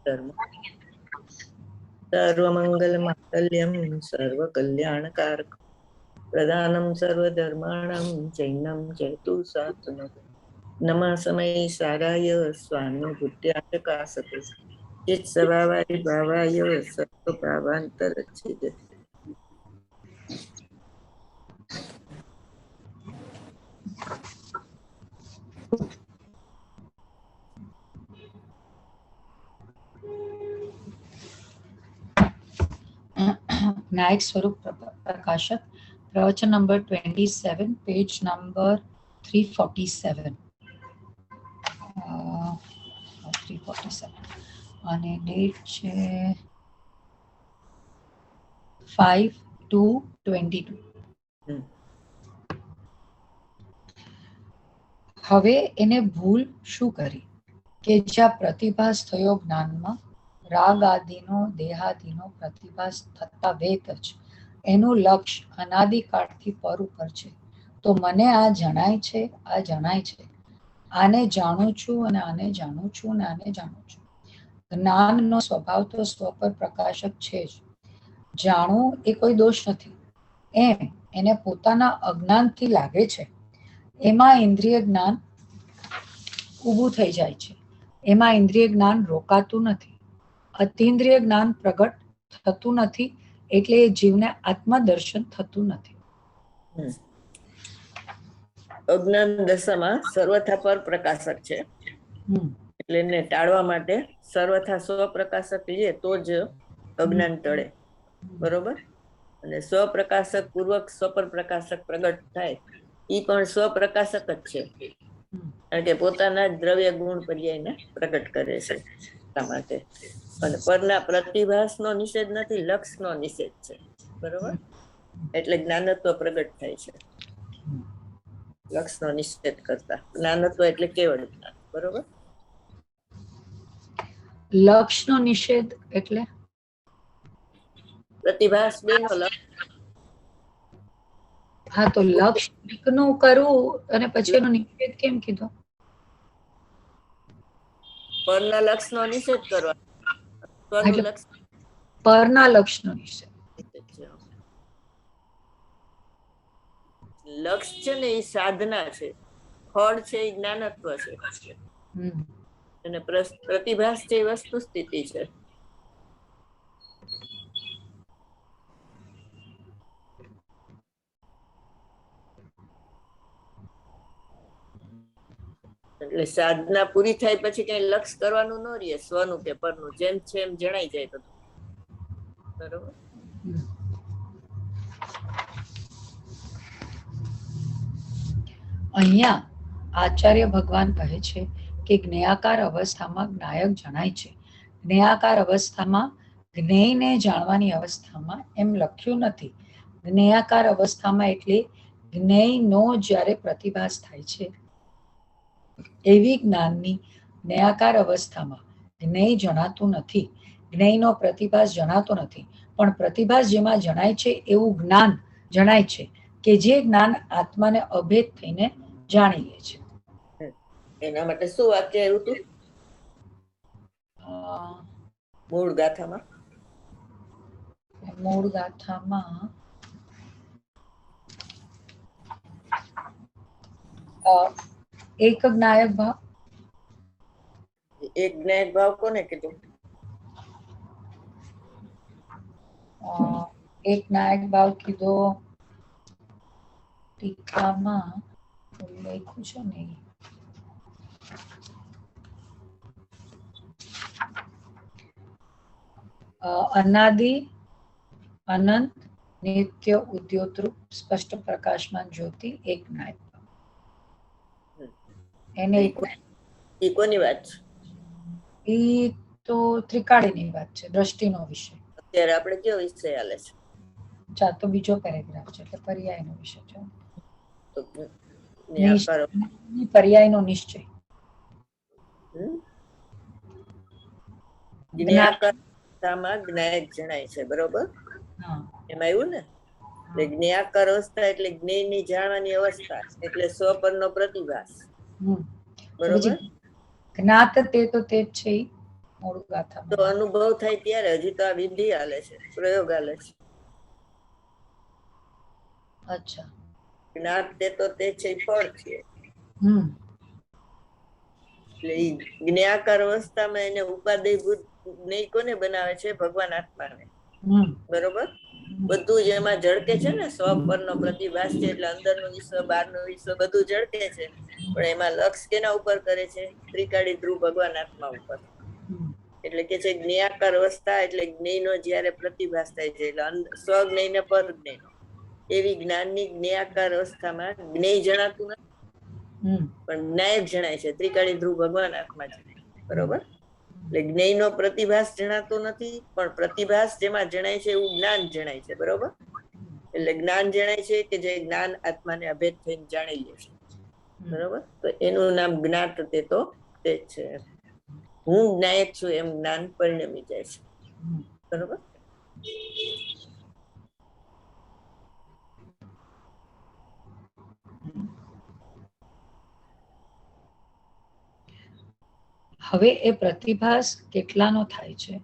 धर्म सर्वमंगल मांगल्यम सर्वकल्याणकारक प्रदानं सर्वधर्माणां चैनं जयतु सात्वनं नमः समय साराय स्वानुभूत्याचकासते चित् स्वभावाय भावाय सर्वभावान्तरच्छेदते. नायक स्वरूप प्रकाशक प्रवचन नंबर 27 पेज नंबर 347 અને ડેટ છે 5/2/22. હવે એને ભૂલ શું કરી કે જ્યાં પ્રતિભાસ થયો જ્ઞાનમાં રાગ આદિનો દેહાદિનો પ્રતિભાસ થતા વેત જ એનું લક્ષ્ય અનાદિકાળથી પર ઉપર છે. તો મને આ જણાય છે, આ જણાય છે, આને જાણું છું અને આને જાણું છું અને આને જાણું છું. જ્ઞાનનો સ્વભાવ તો સ્વ પર પ્રકાશક છે જ. જાણવું એ કોઈ દોષ નથી. એમ એને પોતાના અજ્ઞાનથી લાગે છે એમાં ઇન્દ્રિય જ્ઞાન ઊભું થઈ જાય છે. એમાં ઇન્દ્રિય જ્ઞાન રોકાતું નથી. અતિન્દ્રિય જ્ઞાન પ્રગટ થતું નથી એટલે એ જીવને આત્મદર્શન થતું નથી. અજ્ઞાન દશામાં સર્વથા પર પ્રકાશક છે એટલે એને ટાળવા માટે સર્વથા સ્વપ્રકાશક લઈએ તો જ અજ્ઞાન ટળે. બરોબર. અને સ્વપ્રકાશક પૂર્વક સ્વપર પ્રકાશક પ્રગટ થાય એ પણ સ્વપ્રકાશક જ છે કારણ કે પોતાના જ દ્રવ્ય ગુણ પર્યાયને પ્રગટ કરે છે એટલા માટે. અને પરના પ્રતિભાસનો નિષેધ નથી, લક્ષનો નિષેધ છે. બરોબર. એટલે જ્ઞાનત્વ પ્રગટ થાય છે લક્ષનો નિષેધ કરતા. જ્ઞાનત્વ એટલે કેવળ જ્ઞાન. બરોબર. લક્ષનો નિષેધ એટલે પ્રતિભાસ બેનો લક્ષ. હા, તો લક્ષ નું કરવું અને પછી એનો નિષેધ કેમ કીધો? પરના લક્ષનો નિષેધ કરવાનો. પરના લક્ષનો નિષેધ. લક્ષ છે ને એ સાધના છે, ફળ છે એ જ્ઞાનત્વ છે અને પ્રતિભાસ છે એ વસ્તુ સ્થિતિ છે. એટલે સાધના પૂરી થાય પછી કઈ લક્ષ કરવાનું ન રહે, સ્વનું કે પરનું, જેમ છે એમ જણાઈ જાય બધું. બરોબર. અહીંયા આચાર્ય ભગવાન કહે છે કે જ્ઞેયાકાર અવસ્થામાં જ્ઞાયક જણાય છે. જ્ઞેયાકાર અવસ્થામાં જ્ઞેયને જાણવાની અવસ્થામાં એમ લખ્યું નથી. જ્ઞેયાકાર અવસ્થામાં એટલે જ્ઞેયનો જ્યારે પ્રતિભાસ થાય છે એવી જ્ઞાનની જ્ઞેયાકાર અવસ્થામાં જ્ઞેય જણાતું નથી. જ્ઞેયનો પ્રતિભાસ જણાતો નથી, પણ પ્રતિભાસ જેમાં જણાય છે એવું જ્ઞાન જણાય છે કે જે જ્ઞાન આત્માને અભેદ થઈને જાણી લે છે. એના માટે શું વાક્ય આવ્યું હતું મૂળ ગાથામાં? મૂળ ગાથામાં એક જ્ઞાયક ભાવ. એક જ્ઞાયક ભાવ કોને કીધું? એક જ્ઞાયક ભાવ કીધો ટીકામાં લખ્યું છે ને, અનાદિ અનંત નિત્ય ઉદ્યોતરૂપ સ્પષ્ટ પ્રકાશમાન જ્યોતિ એક જ્ઞાયક ભાવ. એને એ કોની વાત છે? એ તો ત્રિકાળીની વાત છે, દ્રષ્ટિનો વિષય. અત્યારે આપણે કયો વિષય હાલે છે? તો બીજો પેરેગ્રાફ છે એટલે પર્યાયનો વિષય છે. પર્યાયનો નિશ્ચય. જ્ઞાયક જણાય છે. બરોબર. એમાં આવ્યું ને જ્ઞાયકાર અવસ્થા એટલે જ્ઞેયની જાણવાની અવસ્થા એટલે સ્વપરનો પ્રતિભાસ. બરોબર. જ્ઞાત તે તો તે જ છે. મૂળ ગાથા તો અનુભવ થાય ત્યારે, હજી તો આ વિધિ હાલે છે, પ્રયોગ હાલે છે. અચ્છા. જ્ઞાત તે તો તે છે ફળ છે. એટલે ઈ જ્ઞાકાર અવસ્થામાં એને ઉપાદેયભૂત જ્ઞેય કોને બનાવે છે? ભગવાન આત્માને. બરોબર? બધું જ એમાં ઝળકે છે ને, સ્વ પરનો પ્રતિભાસ છે, એટલે અંદરનું વિશ્વ, બહારનું વિશ્વ બધું ઝળકે છે. પણ એમાં લક્ષ કેના ઉપર કરે છે? ત્રિકાળી ધ્રુવ ભગવાન આત્મા ઉપર. એટલે કે છે જ્ઞાકાર અવસ્થા, એટલે જ્ઞેયનો જ્યારે પ્રતિભાસ થાય છે, એટલે સ્વજ્ઞેય ને પરજ્ઞેય. એવી જ્ઞાનની જ્ઞાકાર અવસ્થામાં જ્ઞેય જણાતું નથી, પણ જ્ઞાયક જણાય છે. ત્રિકાળી ધ્રુવ ભગવાન આત્મા છે. બરોબર? એટલે જ્ઞેયનો પ્રતિભાસ જણાતો નથી, પણ પ્રતિભાસ જેમાં જણાય છે એવું જ્ઞાન જણાય છે. બરોબર? એટલે જ્ઞાન જણાય છે કે જે જ્ઞાન આત્માને અભેદ થઈને જાણી લે છે. બરોબર? તો એનું નામ જ્ઞાત તે તો તે જ છે. હું જ્ઞાયક છું એમ જ્ઞાન પરિણમી જાય છે. બરોબર? હવે એ પ્રતિભાસ કેટલાનો થાય છે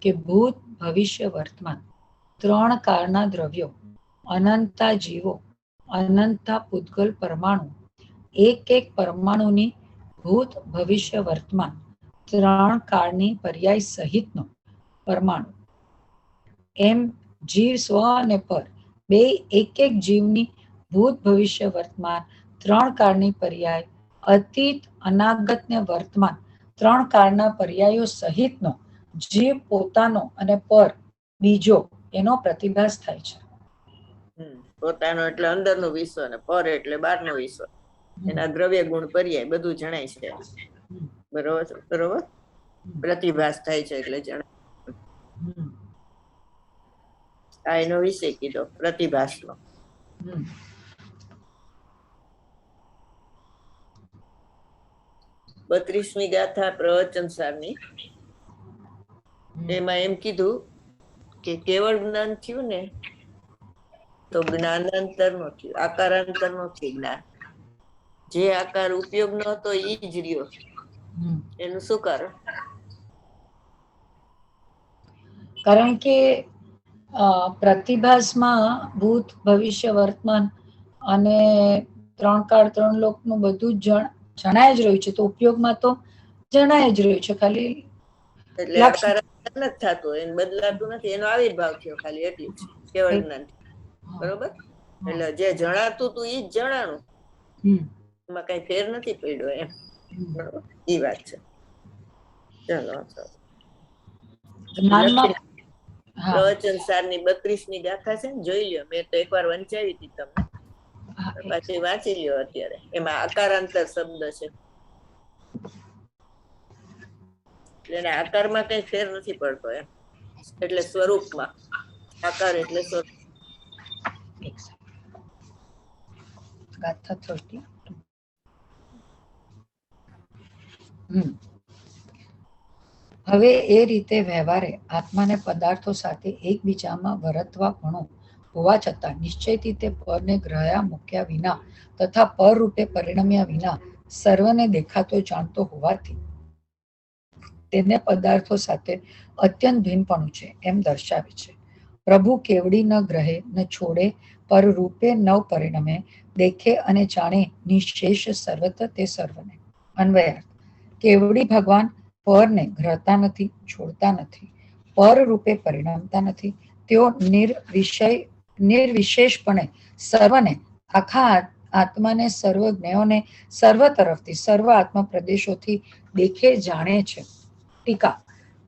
કે ભૂત, ભવિષ્ય, વર્તમાન 3 કાળના દ્રવ્યો, અનંતા જીવો, અનંતા પૂતગલ પરમાણુ, એક પરમાણુની ભૂત, ભવિષ્ય, વર્તમાન 3 કાળની પર્યાય સહિતનો પરમાણુ, એમ જીવ, સ્વ અને પર બે એક જીવની ભૂત, ભવિષ્ય, વર્તમાન 3 કાળની પર્યાય, અતીત, અનાગત ને વર્તમાન 3 કાળના પર્યાયો સહિતનો જીવ પોતાનો અને પર બીજો એનો પ્રતિભાસ થાય છે. પોતાનો એટલે અંદરનું વિશ્વ અને પર એટલે બહારનું વિશ્વ. એના દ્રવ્ય ગુણ પર્યાય બધું જણાય છે. બરોબર? બરોબર? પ્રતિભાસ થાય છે એટલે જણાય. આ એનો વિષય કીધો પ્રતિભાસનો. 32મી ગાથા પ્રવચન સારની. એમાં એમ કીધું કે કેવળ જ્ઞાન થયું ને તો જ્ઞાનાંતર નો થયું, આકારાંતર નો થયું જ્ઞાન. જે આકાર ઉપયોગ નો હતો એ જ રહ્યો. એનું શું કારણ? કારણ કે પ્રતિભાસમાં ભૂત, ભવિષ્ય, વર્તમાન અને 3 કાળ 3 લોકનું બધું જ જણાય જ રહ્યું છે, તો ઉપયોગમાં તો જણાય જ રહ્યું છે. ખાલી એટલે આકાર નથી થતું, એને બદલાતું નથી, એનો આવિર્ભાવ થયો ખાલી એટલું જ કેવળ જ્ઞાન. બરોબર? એટલે જે જણાતું હતું એ જ જણાણું, એમાં કઈ ફેર નથી પડ્યો એમ. બરોબર? એ વાત છે. ચલો, પ્રવચન સારની 32મી ગાથા છે ને, જોઈ લ્યો. મેં તો એકવાર વંચાવી હતી તમને, પાછી વાંચી લ્યો અત્યારે. એમાં આકારાંતર શબ્દ છે, એટલે એના આકારમાં કઈ ફેર નથી પડતો એમ. એટલે સ્વરૂપમાં આકાર એટલે સ્વરૂપ. ગાથા 30. હવે એ રીતે વ્યવહારે આત્માને પદાર્થો સાથે એકબીજામાં વરતવા ગુણો હોવા છતાં નિશ્ચયથી તે પરને ગ્રહ્યા મૂક્યા વિના તથા પર રૂપે પરિણમ્યા વિના સર્વને દેખાતો જાણતો હોવાથી તેને પદાર્થો સાથે અત્યંત ભિન્નપણું છે એમ દર્શાવે છે. પ્રભુ કેવડી ન ગ્રહે ન છોડે, પર રૂપે નવ પરિણમે, દેખે અને જાણે નિશેષ સર્વત તે સર્વને. અન્વયાર્થ: કેવડી ભગવાન પરને ગ્રહતા નથી, છોડતા નથી, પર રૂપે પરિણમતા નથી. તેઓ નિર્વિશેષપણે સર્વને, આખા આત્માને, સર્વ જ્ઞેયોને સર્વ તરફથી, સર્વ આત્મા પ્રદેશોથી દેખે જાણે છે. ટીકા: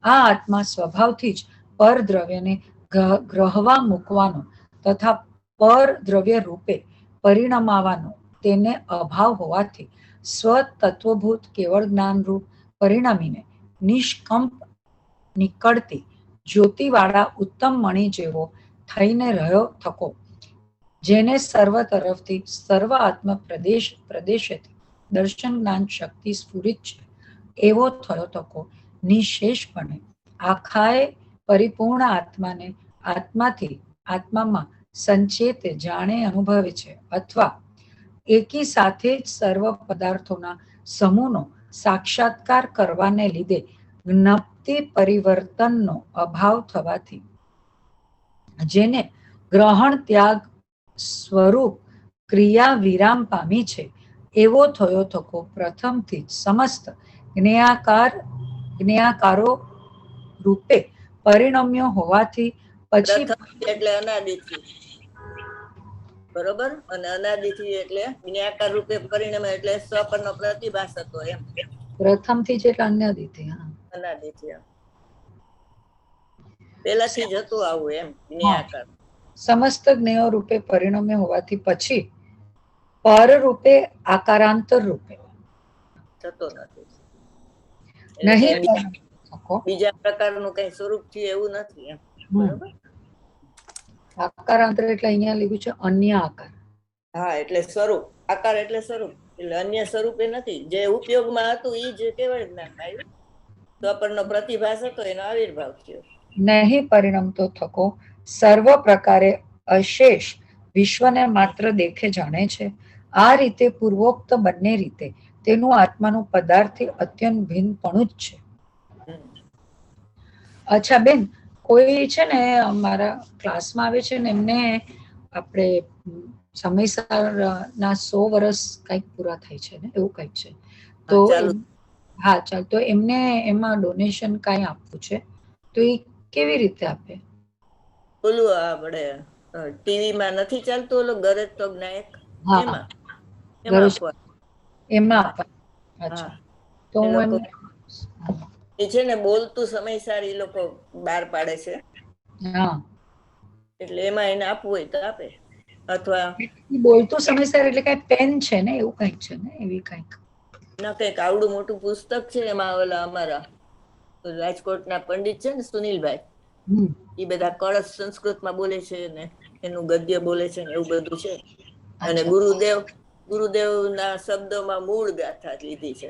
આ આત્મા સ્વભાવથી જ પર દ્રવ્યને ગ્રહવા મૂકવાનો તથા પર દ્રવ્ય રૂપે પરિણમાવાનો તેને અભાવ હોવાથી સ્વતત્વભૂત કેવળ જ્ઞાનરૂપ પરિણમીને નિષ્કંપ નીકળતી જ્યોતિવાળા ઉત્તમ મણિ જેવો થઈને રહ્યો થકો, જેને સર્વ તરફથી સર્વ આત્મા પ્રદેશેથી દર્શન જ્ઞાન શક્તિ સ્ફુરિત છે, એવો થયો થકો નિશેષપણે આખાએ પરિપૂર્ણ આત્માને આત્માથી આત્મામાં સંચેત જાણે અનુભવે છે, અથવા એકી સાથે જ સર્વ પદાર્થોના સમૂહનો સાક્ષાત્કાર કરવાને લીધે જ્ઞપ્તિ વૃત્તિ પરિવર્તનનો અભાવ થવાથી જેને ગ્રહણ ત્યાગ સ્વરૂપ ક્રિયા વિરામ પામી છે એવો થયો થકો પ્રથમથી જ સમસ્ત જ્ઞેયાકારો રૂપે પરિણમ્યો હોવાથી પછી પ્રથમ એટલે અનાદિથી, બરોબર, અને અનાદિથી એટલે જ્ઞાકાર રૂપે પરિણમે એટલે સ્વપરનો પ્રતિભાસ હતો એમ. પ્રથમથી જ એટલે અનાદિથી. હા, અનાદિથી પેલાથી જ હતું આવું એમ જ્ઞાકાર. સમસ્ત જ્ઞેય રૂપે પરિણમે હોવાથી પછી પર રૂપે આકારાંતર રૂપે થતો નથી. નહીં બીજા પ્રકારનું કઈ સ્વરૂપ છે એવું નથી એમ. બરોબર. આકારાંતર એટલે અહીંયા લીધું છે અન્ય આકાર. હા, એટલે સ્વરૂપ. આકાર એટલે સ્વરૂપ, એટલે અન્ય સ્વરૂપે નથી. જે ઉપયોગમાં હતું એ જ કેવળ જ્ઞાનમાં આવ્યું. સ્વપરનો પ્રતિભાસ હતો એનો આવિર્ભાવ થયો. નહીં પરિણમતો થકો સર્વ પ્રકારે અશેષ વિશ્વને માત્ર દેખે જાણે છે. આ રીતે પૂર્વોક્ત બંને રીતે તેનું આત્માનું પદાર્થથી અત્યંત ભિન્નપણું જ છે. અચ્છા બેન, કોઈ છે ને અમારા ક્લાસમાં આવે છે ને એમને આપણે સમયસરના 100 વર્ષ કંઈક પૂરા થાય છે ને એવું કંઈક છે. તો હા ચાલ, તો એમને એમાં ડોનેશન કઈ આપવું છે તો એ કેવી રીતે આપે? ઓલું આપણે ટીવીમાં નથી ચાલતું ઓલું ગરજ તો જ્ઞાયક, એમાં આપવા. અચ્છા, તો હું એ છે ને બોલતું સમયસર એ લોકો બહાર પાડે છે. હા, એટલે એમાં એને આપવું હોય તો આપે. અથવા બોલતું સમયસર એટલે કઈ પેન છે ને એવું કઈક છે ને, એવી કઈક ના કઈક આવડું મોટું પુસ્તક છે. એમાં ઓલા અમારા રાજકોટના પંડિત છે ને સુનિલભાઈ, એ બધા કળશ સંસ્કૃતમાં બોલે છે ને એનું ગદ્ય બોલે છે ને એવું બધું છે. અને ગુરુદેવના શબ્દોમાં મૂળ ગાથા લીધી છે.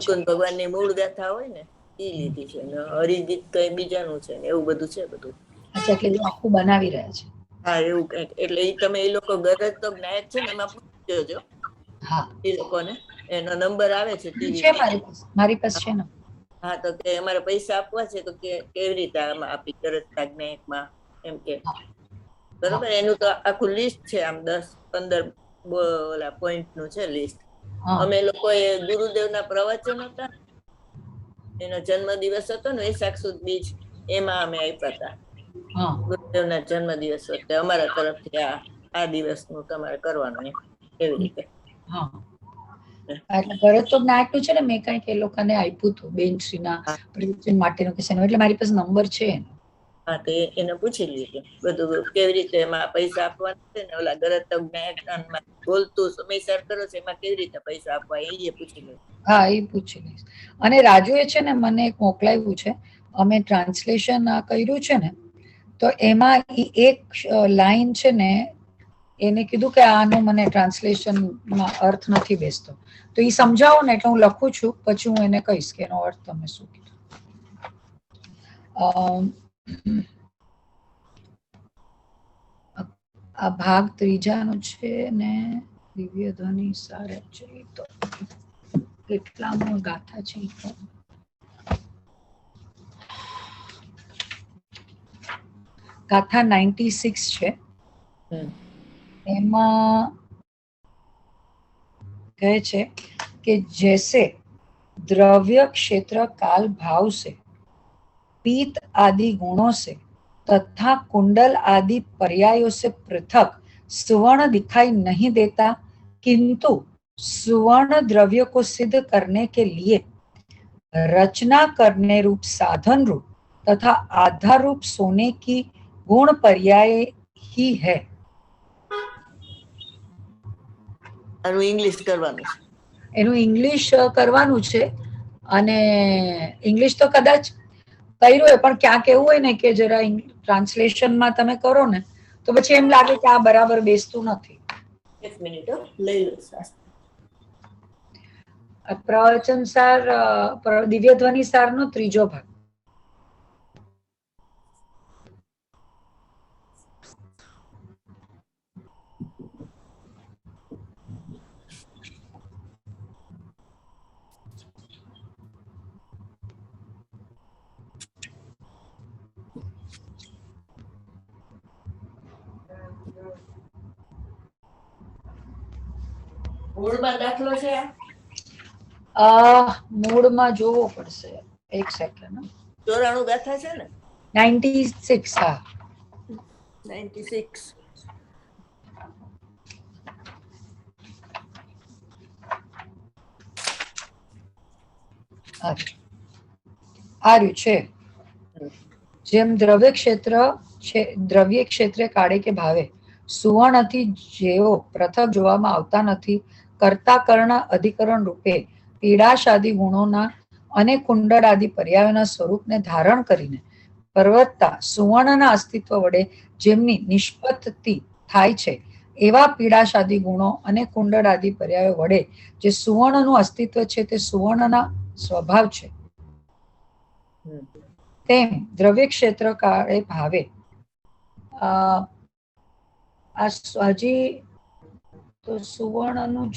કુંદ ભગવાનની મૂળ ગાથા હોય ને એ લીધી છે. હરિગીત તો એ બીજાનું છે ને એવું બધું છે બધું. અચ્છા, એટલે આખું બનાવી રહ્યા છે. હા, એવું કઈક. એટલે એ તમે એ લોકો ગરજ તો જ્ઞાયક છે ને એમાં પૂછી જોજો. હા, એ લોકોને એનો નંબર આવે છે ટીવીમાં. મારી પાસે છે ને. હા, તો કે અમારે પૈસા આપવા છે તો કે કેવી રીતે આમાં આપી ગરજતા જ્ઞાયકમાં એમ કે. બરોબર, એનું તો આખું લિસ્ટ છે. આમ 10-15 ઓલા પોઈન્ટ નું છે લિસ્ટ. અમે લોકો એ ગુરુદેવના પ્રવચન હતા, એનો જન્મ દિવસ હતો ને વૈશાખ સુદ બીજ, એમાં અમે આપ્યા હતા. ગુરુદેવના જન્મ દિવસ વખતે અમારા તરફથી આ દિવસનું તમારે કરવાનું એમ, એવી રીતે. એટલે ગરજ તો જ્ઞાયકનું છે ને, મેં કઈક એ લોકોને આપ્યું હતું બેનશ્રીના માટેનું કે એટલે મારી પાસે નંબર છે. હા, તો એને પૂછી લીધું બધું કેવી રીતે એમાં પૈસા આપવાના છે ને ઓલા ગરજ તો જ્ઞાયક બોલતું સમયસર કરો છે એમાં કેવી રીતે પૈસા આપવા એ પૂછી લીધું. હા, એ પૂછી લઈશ. અને રાજુએ છે ને મને એક મોકલાવ્યું છે, અમે ટ્રાન્સલેશન કર્યું છે ને, તો એમાં એક લાઈન છે ને એને કીધું કે આનું મને ટ્રાન્સલેશનમાં અર્થ નથી બેસતો, તો એ સમજાવો ને એટલે હું લખું છું, પછી હું એને કહીશ કે એનો અર્થ તમે શું કીધું. આ ભાગ ત્રીજાનો છે ને દિવ્ય ધ્વનિ સારા છે. તો કેટલામાં ગાથા છે ગાથા 96 છે. એમાં કહે છે कि जैसे द्रव्य क्षेत्र काल भाव से पीत आदि गुणों से तथा कुंडल आदि पर्यायों से पृथक सुवर्ण दिखाई नहीं देता, किंतु सुवर्ण द्रव्य को सिद्ध करने के लिए रचना करने रूप साधन रूप तथा आधार रूप सोने की गुण पर्याय ही है. ઇંગ્લિશ કરવાનું છે. એનું ઇંગ્લિશ કરવાનું છે અને ઇંગ્લિશ તો કદાચ કર્યું હોય પણ ક્યાંક એવું હોય ને કે જરા ટ્રાન્સલેશનમાં તમે કરો ને તો પછી એમ લાગે કે આ બરાબર બેસતું નથી. એક મિનિટ લઈ લો. પ્રવચન સાર દિવ્ય ધ્વનિ સાર નો ત્રીજો ભાગ. મૂળમાં દાખલો છે મૂળમાં જોવો પડશે, એક સેકન્ડ. 94 ગાથા છે ને? 96. હા, 96. આર્યું છે. જેમ દ્રવ્ય ક્ષેત્રે કાળે કે ભાવે સુવર્ણથી જેઓ પૃથક જોવામાં આવતા નથી, કર્તા કર્ણ અધિકરણ રૂપે પીડાશાદી ગુણોના અને કુંડળ આદિ પર્યાયોના સ્વરૂપને ધારણ કરીને પર્વતતા સુવર્ણના અસ્તિત્વ વડે જેમની નિષ્પત્તિ થાય છે, એવા પીડાશાદી ગુણો અને કુંડળ આદિ પર્યાયો વડે જે સુવર્ણનું અસ્તિત્વ છે તે સુવર્ણના સ્વભાવ છે, તેમ દ્રવ્ય ક્ષેત્ર કાળે ભાવે હજી તો સુવર્ણનું જ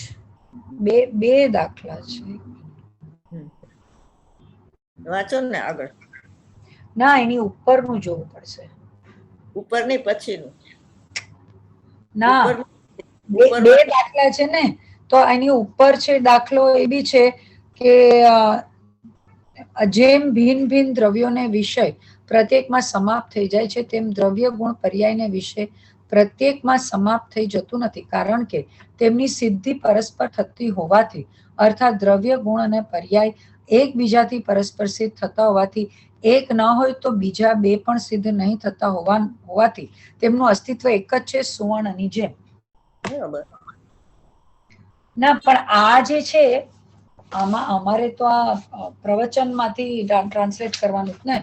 બે દાખલા છે. વાંચો ને આગળ. ના, એની ઉપરનું જોવું પડશે. ઉપર ની પછીનું? ના, બે દાખલા છે ને, તો એની ઉપર છે દાખલો એ બી છે કે જેમ ભિન્ન ભિન્ન દ્રવ્યોને વિષય પ્રત્યેકમાં સમાપ્ત થઈ જાય છે, તેમ દ્રવ્ય ગુણ પર્યાયને વિષય પ્રત્યેકમાં સમાપ્ત થઈ જતું નથી, કારણ કે તેમની સિદ્ધિ પરસ્પર થતી હોવાથી, અર્થાત દ્રવ્ય ગુણ અને પર્યાય એકબીજાથી પરસ્પર સિદ્ધ થતા હોવાથી, એક ન હોય તો બીજા બે પણ સિદ્ધ નહીં થતા હોવાથી તેમનું અસ્તિત્વ એક જ છે, સુવર્ણની જેમ. ના, પણ આ જે છે આમાં અમારે તો આ પ્રવચનમાંથી ટ્રાન્સલેટ કરવાનું ને,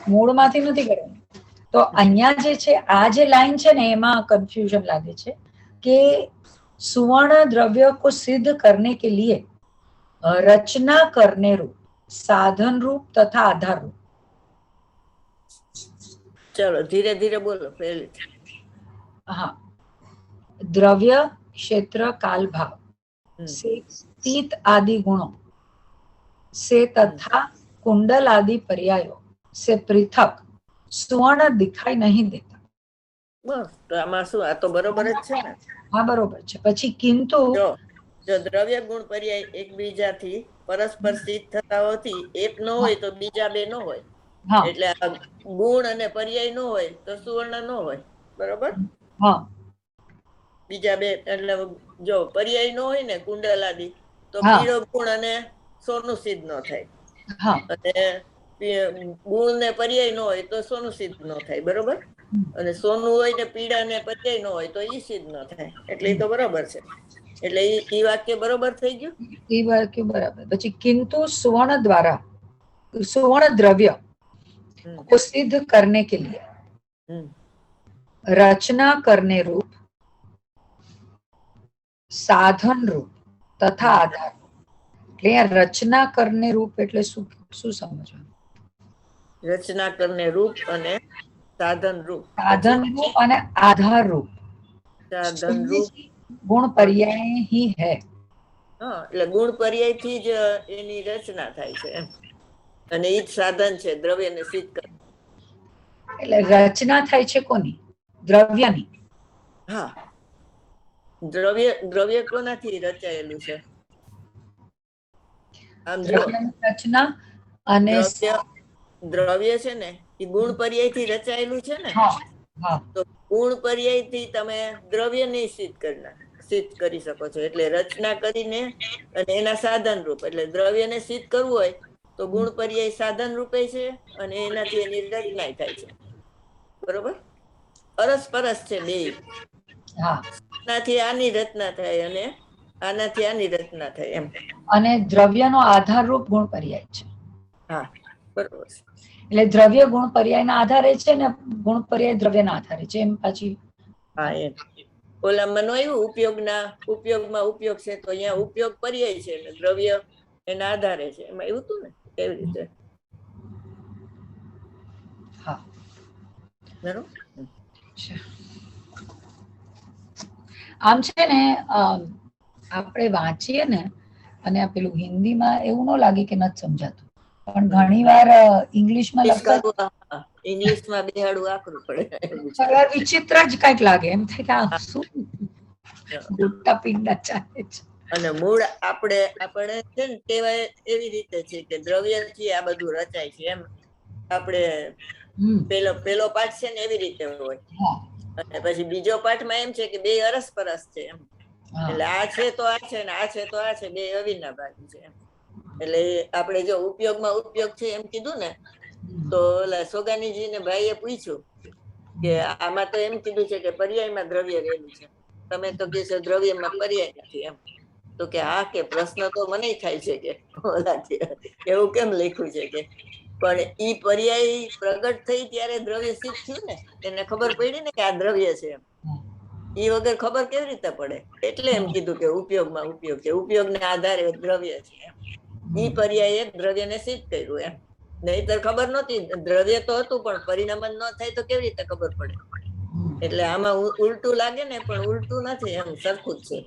મૂળમાંથી નથી કરવાનું. તો અહીંયા જે છે આ જે લાઈન છે ને એમાં કન્ફ્યુઝન લાગે છે કે सुवर्ण द्रव्य को सिद्ध करने के लिए रचना करने रूप, साधन रूप तथा आधार रूप. चलो धीरे धीरे बोलो पहले. हाँ, द्रव्य क्षेत्र काल भाव से स्थित आदि गुणों से तथा कुंडल आदि पर्यायों से पृथक सुवर्ण दिखाई नहीं देता. બસ તો આમાં શું, આ તો બરોબર જ છે ને? હા, બરોબર છે. પછી કિંતુ જો દ્રવ્ય ગુણ પર્યાય એકબીજાથી પરસ્પર સિદ્ધ થતા હોતી એક ન હોય તો બીજા બે ન હોય, એટલે ગુણ અને પર્યાય ન હોય તો સુવર્ણ ન હોય, બરોબર? બીજા બે એટલે જો પર્યાય ન હોય ને કુંડલ આદિ તો પીળો ગુણ અને સોનું સિદ્ધ ન થાય, અને ગુણ ને પર્યાય ન હોય તો સોનું સિદ્ધ ન થાય, બરોબર? અને સોનું હોય ને પીળા ને પર્યાય ન હોય તો ઈ સિદ્ધ ન થાય, એટલે એ તો બરોબર છે. એટલે ઈ વાક્ય બરોબર થઈ ગયું. ઈ વાક્ય બરાબર. પછી किंतु सुवर्ण द्वारा सुवर्ण द्रव्य को सिद्ध करने के लिए रचना करने रूप, साधन रूप तथा आधार. એટલે રચના કરને રૂપ એટલે શું સમજવાનું? રચના કરને રૂપ અને સાધન રૂપ. साधन रूप અને आधार रूप. साधन रूप गुण पर्याय ही है. હા, એટલે ગુણ પર્યાય થી જ એની રચના થાય છે એમ, અને ઈ જ સાધન છે દ્રવ્યને સિદ્ધ કરવા. એટલે રચના થાય છે કોની? દ્રવ્યની. હા, દ્રવ્ય કોનાથી રચાયેલું છે? આમ જો રચના અને દ્રવ્ય છે ને એ ગુણ પર્યાય થી રચાયેલું છે ને, તો ગુણ પર્યાય થી તમે દ્રવ્યને સિદ્ધ કરી શકો છો. એટલે રચના કરીને અને એના સાધન રૂપ, એટલે દ્રવ્યને સિદ્ધ કરવું હોય તો ગુણ પર્યાય સાધન રૂપે છે અને એનાથી એની રચના થાય છે, બરોબર? અરસપરસ છે બે. આનાથી આની રચના થાય અને આનાથી આની રચના થાય એમ. અને દ્રવ્યનો આધાર રૂપ ગુણ પર્યાય છે. હા, બરોબર છે. એટલે દ્રવ્ય ગુણ પર્યાયના આધારે છે ને ગુણ પર્યાય દ્રવ્યના આધારે છે, એમ પાછી. હા, એમ. ઓલામાં નો આવ્યું ઉપયોગમાં ઉપયોગ છે તો અહીંયા ઉપયોગ પર્યાય છે ને દ્રવ્ય એના આધારે છે, એમાં એવું હતું ને? કેવી રીતે? હા, બરોબર. આમ છે ને આપણે વાંચીએ ને અને આ પેલું હિન્દીમાં એવું ન લાગે કે નથી સમજાતું, પણ ઘણી વાર ઇંગ્લિશમાં ઇંગ્લિશમાં બેહાડવું આકરું પડે, વિચિત્ર જ કઈક લાગે, એમ થાય કે આ શું ગોટા પિંડા ચાલે છે. અને મૂળ આપણે છે ને ટેવાય એવી રીતે છે કે દ્રવ્યથી આ બધું રચાય છે એમ. આપણે પેલો પાઠ છે ને એવી રીતે હોય, અને પછી બીજો પાઠમાં એમ છે કે બે અરસપરસ છે એમ. એટલે આ છે તો આ છે ને આ છે તો આ છે, બે અવિનાભાવી છે એમ. એટલે આપણે જો ઉપયોગમાં ઉપયોગ છે એમ કીધું ને, તો ઓલા સોગાનીજીને ભાઈએ પૂછ્યું કે આમાં તો એમ કીધું છે કે પર્યાયમાં દ્રવ્ય રહેલું છે, તમે તો કે છે દ્રવ્યમાં પર્યાય નથી એમ. તો કે હા, કે પ્રશ્ન તો મને થાય છે કે એવું કેમ લખ્યું છે કે, પણ ઈ પર્યાય પ્રગટ થઈ ત્યારે દ્રવ્ય સિદ્ધ થયું ને, એને ખબર પડી ને કે આ દ્રવ્ય છે એમ. ઈ વગર ખબર કેવી રીતે પડે? એટલે એમ કીધું કે ઉપયોગમાં ઉપયોગ છે, ઉપયોગને આધારે દ્રવ્ય છે એમ. ઈ પર્યાય દ્રવ્યને સિદ્ધ કર્યું એમ. નહીતર ખબર નહોતી, દ્રવ્ય તો હતું પણ પરિણમન ન થાય તો કેવી રીતે ખબર પડે? એટલે આમાં ઉલટું લાગે ને, પણ ઉલટું નથી એમ, સરખું જ છે.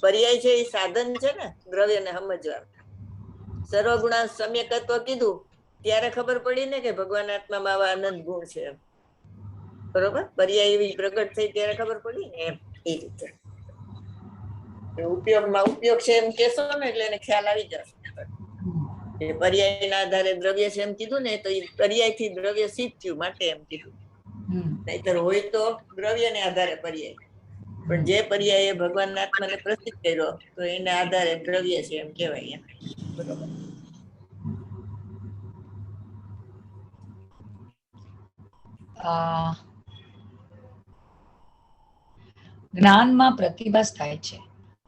પર્યાય છે એ સાધન છે ને દ્રવ્યને સમજવા. સર્વગુણા સમ્યકત્વ કીધું ત્યારે ખબર પડી ને કે ભગવાન આત્મામાં આવા આનંદ ગુણ છે એમ. બરોબર? પર્યાય એવી પ્રગટ થઈ ત્યારે ખબર પડી ને એમ. એ રીતે ઉપયોગમાં ઉપયોગ છે એમ કેશો ને એટલે એને ખ્યાલ આવી જશે. પર્યાયના આધારે દ્રવ્ય છે એમ કીધું ને, તો એ પર્યાયથી દ્રવ્ય સિદ્ધ થયું માટે એમ કીધું. નહીતર હોય તો દ્રવ્યને આધારે પર્યાય, પણ જે પર્યાય ભગવાનના આત્માને પ્રસિદ્ધ કર્યો તો એના આધારે દ્રવ્ય છે એમ કહેવાય એમ. બરોબર? જ્ઞાનમાં પ્રતિભાસ થાય છે,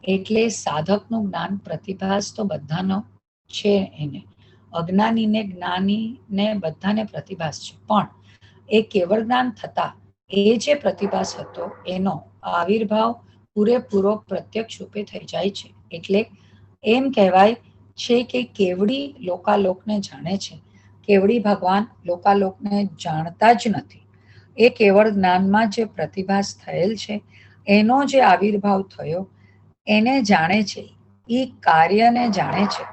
એટલે સાધકનું જ્ઞાન પ્રતિભાસ તો બધાનો છે એને. અજ્ઞાનીને જ્ઞાનીને બધાને પ્રતિભાસ છે, પણ એ કેવળ જ્ઞાન થતા એ જે પ્રતિભાસ હતો એનો આવિર્ભાવ પૂરેપૂરો પ્રત્યક્ષ રૂપે થઈ જાય છે. એટલે એમ કહેવાય છે કે કેવડી લોકાલોકને જાણે છે, કેવડી ભગવાન લોકાલોકને જાણતા જ નથી. એ કેવળ જ્ઞાનમાં જે પ્રતિભાસ થયેલ છે એનો જે આવિર્ભાવ થયો એને જાણે છે, એ કાર્યને જાણે છે.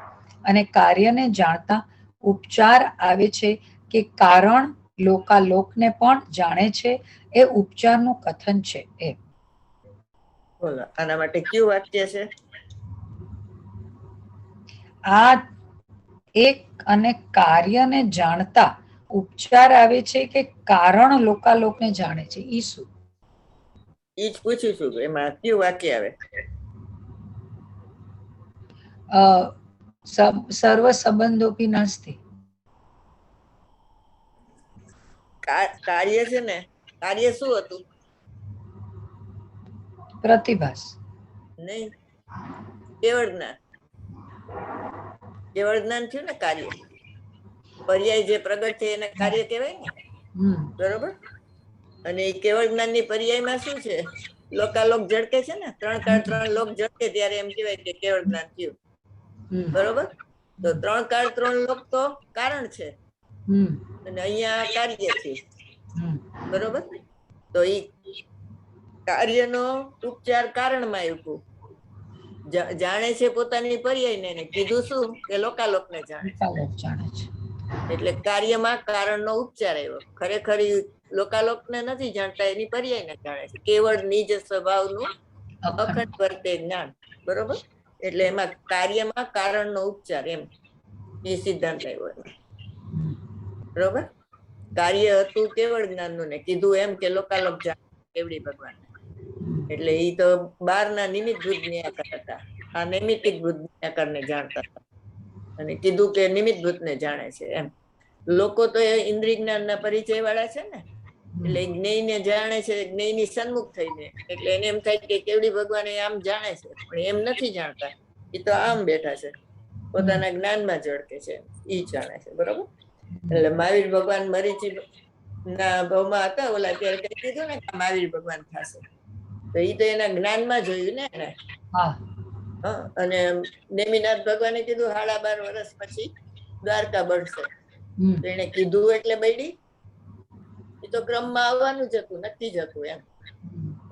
અને કાર્યને જાણતા ઉપચાર આવે છે કે કારણ લોકાલોકને પણ જાણે છે, એ ઉપચારનું કથન છે. એ બોલો, આના માટે કયું વાક્ય છે? આ એક અને કાર્યને જાણતા ઉપચાર આવે છે કે કારણ લોકાલોકને જાણે છે. ઈ શું? ઈ જ પૂછું છું, એમાં કયું વાક્ય આવે? સર્વ સંબંધો કી નાસ્તિ. કાર્ય છે ને, કાર્ય શું હતું? પ્રતિભાસ. નહીં, કેવળ જ્ઞાન. કેવળ જ્ઞાન થયું ને કાર્ય. પર્યાય જે પ્રગટ છે એને કાર્ય કહેવાય ને, બરોબર? અને એ કેવળ જ્ઞાનની પર્યાયમાં શું છે? લોકાલોક ઝડકે છે ને, 3 કાળ 3 લોક ઝડકે ત્યારે એમ કહેવાય કે કેવળ જ્ઞાન થયું. બરોબર? તો 3 કાળ 3 લોક તો કારણ છે, અને અહીંયા કાર્ય થયું. બરોબર? તો ઈ કાર્યનો ઉપચાર કારણમાં આવ્યું. જાણે છે પોતાની પર્યાયને, ને કીધું શું કે લોકાલોકને જાણે છે. એટલે કાર્યમાં કારણનો ઉપચાર આવ્યો. ખરેખર લોકાલોકને નથી જાણતા, એની પર્યાયને જાણે છે. કેવળ નિજ સ્વભાવનું અખંડ વર્તે જ્ઞાન. બરોબર? એટલે એમાં કાર્યમાં કારણનો ઉપચાર એમ એ સિદ્ધાંત આવ્યો એમાં. બરોબર? કાર્ય હતું કેવળ જ્ઞાનનું, ને કીધું એમ કે લોકાલોક જાણે કેવડી ભગવાન. એટલે ઈ તો બહારના નિમિત્ત ભૂત નિયાકાર હતા, આ નૈમિતિક ભૂત નિયાકારને જાણતા હતા. અને કીધું કે નિમિત્ત ભૂતને જાણે છે એમ. લોકો તો એ ઇન્દ્રિય જ્ઞાનના પરિચય વાળા છે ને, એટલે જ્ઞેયને જાણે છે, જ્ઞેયની સન્મુખ થઈને. એટલે એને એમ થાય કે કેવડી ભગવાન આમ જાણે છે, પણ એમ નથી જાણતા. એ તો આમ બેઠા છે, પોતાના જ્ઞાનમાં ઝળકે છે, ઈ જાણે છે. બરોબર? એટલે મહાવીર ભગવાન મરીચી ના ભાવમાં હતા ઓલા, ત્યારે કઈ કીધું ને કે મહાવીર ભગવાન થશે, તો ઈ તો એના જ્ઞાનમાં જોયું ને એને. અને નેમિનાથ ભગવાને કીધું 12.5 વર્ષ પછી દ્વારકા બળશે. તો એને કીધું એટલે બૈડી, એ તો ક્રમમાં આવવાનું જ હતું, નક્કી જ હતું એમ.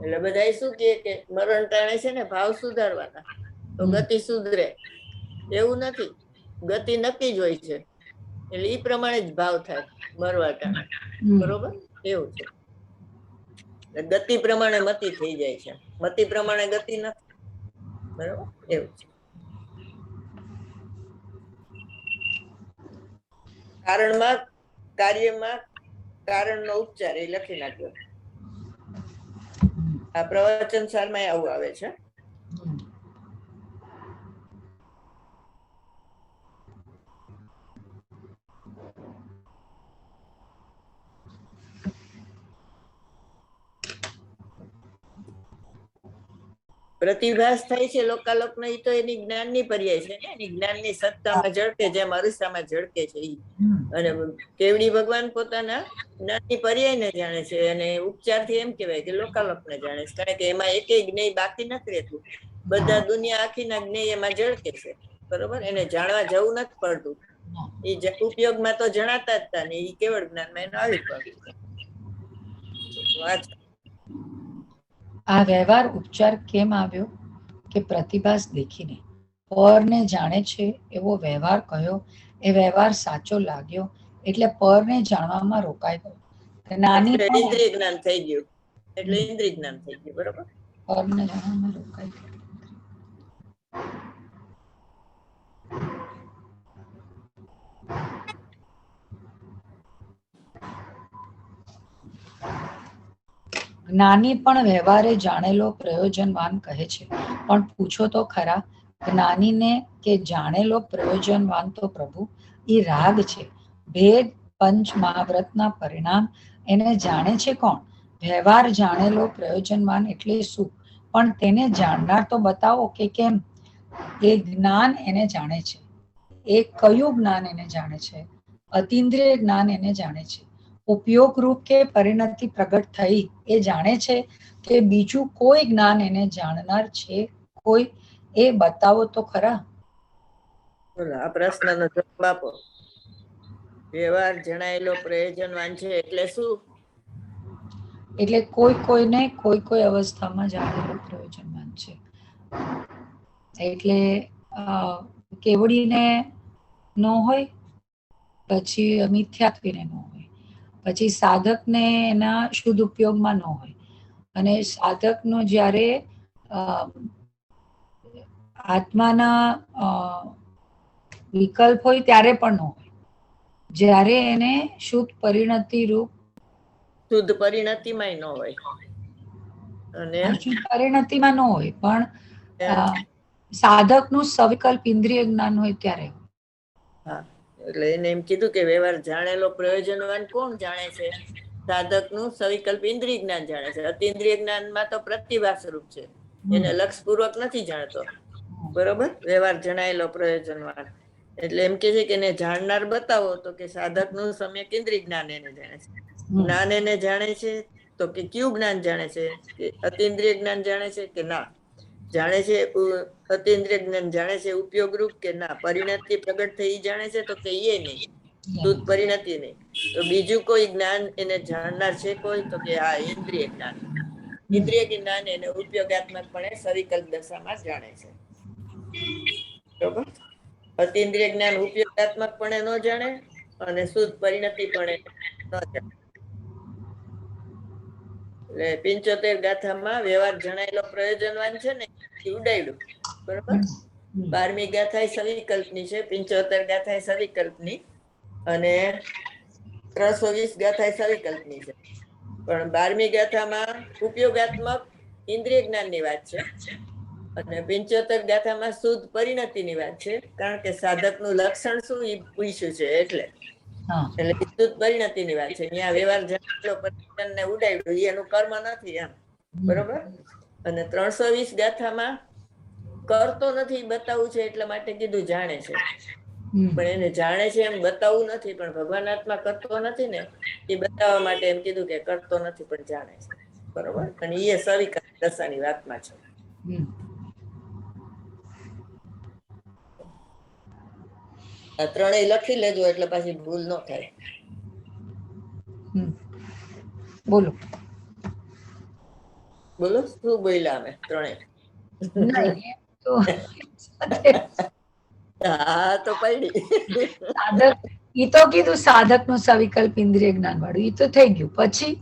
એટલે બધા શું કે મરણ ટાણે છે ને ભાવ સુધારવાના, તો ગતિ સુધરે. એવું નથી, ગતિ નક્કી જ હોય છે. એટલે ઈ પ્રમાણે જ ભાવ થાય મરવા ટાણે. બરોબર? એવું છે. ગતિ પ્રમાણે મતિ થઈ જાય છે, મતિ પ્રમાણે ગતિ નથી. બરોબર, એવું છે. કારણમાં કાર્યમાં કારણનો ઉપચાર એ લખી નાખ્યો. આ પ્રવચન સારમાં આવું આવે છે. પ્રતિભાસ થાય છે લોકાલોક નો, એ તો એની જ્ઞાનની પર્યાય છે ને, એની જ્ઞાનની સત્તામાં ઝળકે, જેમ અરીસામાં ઝળકે છે ઈ. અને કેવડી ભગવાન પોતાના જ્ઞાનની પર્યાયને જાણે છે, અને ઉપચારથી એમ કહેવાય કે લોકાલોકને જાણે છે, કારણ કે એમાં એકેય જ્ઞેય બાકી નથી રહેતું. બધા દુનિયા આખીના જ્ઞેય એમાં ઝળકે છે, બરોબર. એને જાણવા જવું નથી પડતું. એ ઉપયોગમાં તો જણાતા જ હતા ને, એ કેવળ જ્ઞાનમાં એનું આવી પડતું. આ વ્યવહાર ઉપચાર કેમ આવ્યો? કે પ્રતિભાસ દેખીને પરને જાણે છે એવો વ્યવહાર કહ્યો. એ વ્યવહાર સાચો લાગ્યો એટલે પરને જાણવામાં રોકાઈ ગયો. નાની ઇન્દ્રિય જ્ઞાન થઈ ગયું, એટલે ઇન્દ્રિય જ્ઞાન થઈ ગયું, બરોબર. પરને જાણવામાં રોકાઈ ગયો. જ્ઞાની પણ વ્યવહારે જાણેલો પ્રયોજનવાન કહે છે, પણ પૂછો તો ખરા, જ્ઞાનીને કે જાણેલો પ્રયોજનવાન તો પ્રભુ એ રાગ છે, ભેદ પંચ મહાવ્રતના પરિણામ. એને જાણે છે કોણ? વ્યવહાર જાણેલો પ્રયોજનવાન એટલે શું? પણ તેને જાણનાર તો બતાવો કે કેમ. એ જ્ઞાન એને જાણે છે. એ કયું જ્ઞાન એને જાણે છે? અતિન્દ્રિય જ્ઞાન એને જાણે છે. ઉપયોગ રૂપ કે પરિણતિ પ્રગટ થઈ એ જાણે છે કે બીજું કોઈ જ્ઞાન એને જાણનાર છે કોઈ? એ બતાવો તો ખરા. આ પ્રશ્નનો જવાબ આપો. વ્યવહાર જણાયેલો પ્રયોજનવાન છે એટલે શું? એટલે કોઈ કોઈને કોઈ કોઈ અવસ્થામાં જાણેલો પ્રયોજનવાન છે. એટલે કેવડીને ન હોય, પછી મિથ્યાત્વીને ન હોય, પછી સાધકને એના શુદ્ધ ઉપયોગમાં ન હોય, અને સાધકનો જ્યારે આત્માના વિકલ્પ હોય ત્યારે પણ ન હોય, જ્યારે એને શુદ્ધ પરિણતિ રૂપ શુદ્ધ પરિણતિમાં ન હોય, અને શુદ્ધ પરિણતિમાં ન હોય, પણ સાધકનું સવિકલ્પ ઇન્દ્રિય જ્ઞાન હોય ત્યારે. હા, એટલે એને એમ કીધું કે વ્યવહાર જાણેલો પ્રયોજનવાન કોણ જાણે છે? સાધકનું સવિકલ્પ ઇન્દ્રિય જ્ઞાન જાણે છે. અતિન્દ્રિય જ્ઞાનમાં તો પ્રતિભા સ્વરૂપ છે, એને લક્ષપૂર્વક નથી જાણતો, બરોબર. વ્યવહાર જણાયેલો પ્રયોજનવાન એટલે એમ કે છે કે એને જાણનાર બતાવો, તો કે સાધકનું સમ્યક ઇન્દ્રિય જ્ઞાન એને જાણે છે. જ્ઞાન એને જાણે છે તો કે કયું જ્ઞાન જાણે છે? કે અતિન્દ્રિય જ્ઞાન જાણે છે કે ના જાણે છે? અતિન્દ્રિય જ્ઞાન જાણે છે ઉપયોગ રૂપ કે ના પરિણતિ પ્રગટ થઈ જાણે છે? તો કે એ નહીં, શુદ્ધ પરિણતિ નહીં. તો બીજું કોઈ જ્ઞાન એને જાણનાર છે કોઈ? તો કે આ ઇન્દ્રિય જ્ઞાન. ઇન્દ્રિય જ્ઞાન એને ઉપયોગાત્મકપણે સવિકલ્પ દશામાં જાણે છે, બરોબર. અતિન્દ્રિય જ્ઞાન ઉપયોગાત્મકપણે ન જાણે, અને શુદ્ધ પરિણતિ પણ ન જાણે. એટલે 75 ગાથામાં વ્યવહાર જણાયેલો પ્રયોજનવાન છે ને એ ઉડાડ્યું, બરોબર. 12મી ગાથા સવિકલ્પની છે, 75 ગાથા સવિકલ્પની, અને 320 ગાથા સવિકલ્પની છે. પણ 12મી ગાથામાં ઉપયોગાત્મક ઇન્દ્રિય જ્ઞાનની વાત છે, અને 75 ગાથામાં શુદ્ધ પરિણતિની વાત છે, કારણ કે સાધકનું લક્ષણ શું એ પૂછ્યું છે, એટલે શુદ્ધ પરિણતિની વાત છે. અહીંયા વ્યવહાર જાણેલો પરિવર્તનને ઉડાડ્યું, એનું કર્મ નથી એમ, બરોબર. અને 320 ગાથામાં કરતો નથી બતાવવું છે, એટલા માટે કીધું જાણે છે. પણ એને જાણે છે એમ બતાવવું નથી, પણ ભગવાન આત્મા કરતો નથી ને, એ બતાવવા માટે એમ કીધું કે કરતો નથી પણ જાણે છે, બરોબર. અને એ સવિકલ્પ દશાની વાતમાં છે. આ ત્રણેય લખી લેજો એટલે પાછી ભૂલ ન થાય. બોલો બોલો શું બોલ્યા અમે ત્રણેય? હા તો પડી. સાધક ઈ તો કીધું સાધકનું સવિકલ્પ ઇન્દ્રિય જ્ઞાન વાળું, ઈ તો થઈ ગયું. પછી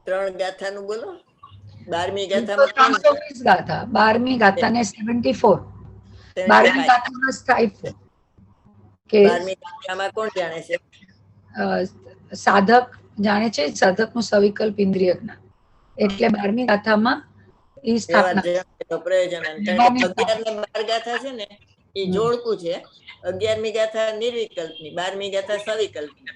3 ગાથાનું બોલો. 12મી ગાથામાં કોણ 320 ગાથા, 12મી ગાથા ને 74, 12મી 75? ગાથામાં સ્ટાઇપ કે 12મી ગાથામાં કોણ જાણે છે? સાધક જાણે છે, સાધકનું સવિકલ્પ ઇન્દ્રિય જ્ઞાન, એટલે 12મી ગાથામાં ઈ સ્થાપના પ્રયોજન. 11 ને 12 ગાથા છે ને એ જોડકું છે. 11મી ગાથા નિર્વિકલ્પની, 12મી ગાથા સવિકલ્પની.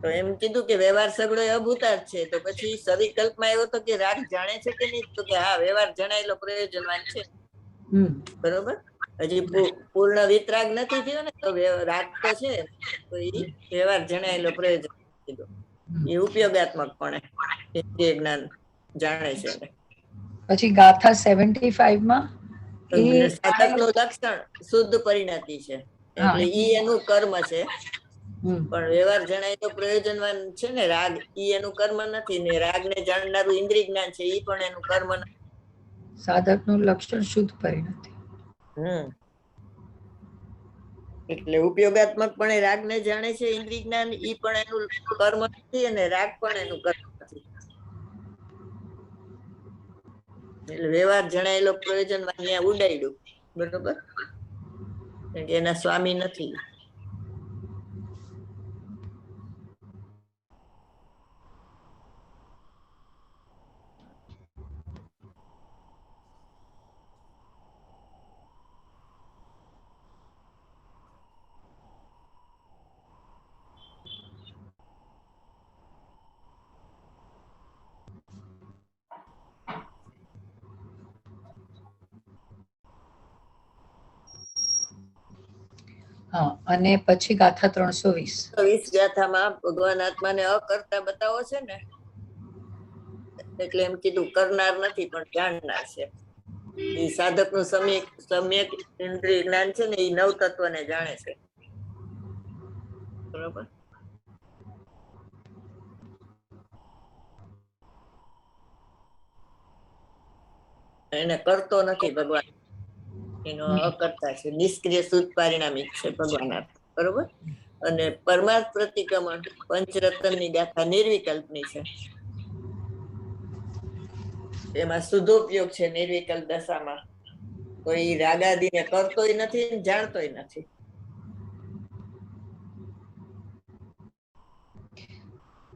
તો એમ કીધું કે વ્યવહાર સગળો અભૂતાર્થ છે, તો પછી સવિકલ્પમાં એવો તો કે રાગ જાણે છે કે નહીં? તો કે હા, વ્યવહાર જણાયેલો પ્રયોજનવાન છે. બરોબર. હજી પૂર્ણ વિતરાગ નથી થયો ને, તો રાગ તો છે, તો એ વ્યવહાર જણાયેલો પ્રયોજન કીધું. એ ઉપયોગાત્મક પણ ઇન્દ્રિય જ્ઞાન જાણે છે. પછી ગાથા 75 માં સાધકનું લક્ષણ શુદ્ધ પરિણતિ છે, એટલે ઈ એનું કર્મ છે. પણ વ્યવહાર જણાય તો પ્રયોજનવાન છે ને રાગ, ઈ એનું કર્મ નથી, ને રાગ ને જાણનારું ઇન્દ્રિય જ્ઞાન છે, ઈ પણ એનું કર્મ નથી. સાધકનું લક્ષણ શુદ્ધ પરિણતિ. એટલે ઉપયોગાત્મક પણ રાગ ને જાણે છે, ઇન્દ્રિય જ્ઞાન ઈ પણ એનું કર્મ નથી, અને રાગ પણ એનું કર્મ નથી. એટલે વ્યવહાર જણાયેલો પ્રયોજનવાન ત્યાં ઉડાડ્યું. બરોબર. એના સ્વામી નથી. અને પછી ગાથા 320 ગાથામાં ભગવાન આત્માને અકર્તા બતાવો છે ને, એટલે એમ કીધું કરનાર નથી પણ જાણનાર છે. એ સાધકનું સમ્યક ઇન્દ્રિય જ્ઞાન છે ને, એ નવ તત્વને જાણે છે. બરોબર. એને કરતો નથી ભગવાન, એનો અકર્તા છે, નિષ્ક્રિય શુદ્ધ પારિણામિક છે ભગવાન. બરોબર. અને પરમાર્થ પ્રતિક્રમણ પંચરત્નની ગાથા નિર્વિકલ્પની છે. એમાં શુદ્ધોપયોગ છે નિર્વિકલ્પ દશામાં. તો એ રાગાદીને કરતોય નથી, જાણતોય નથી.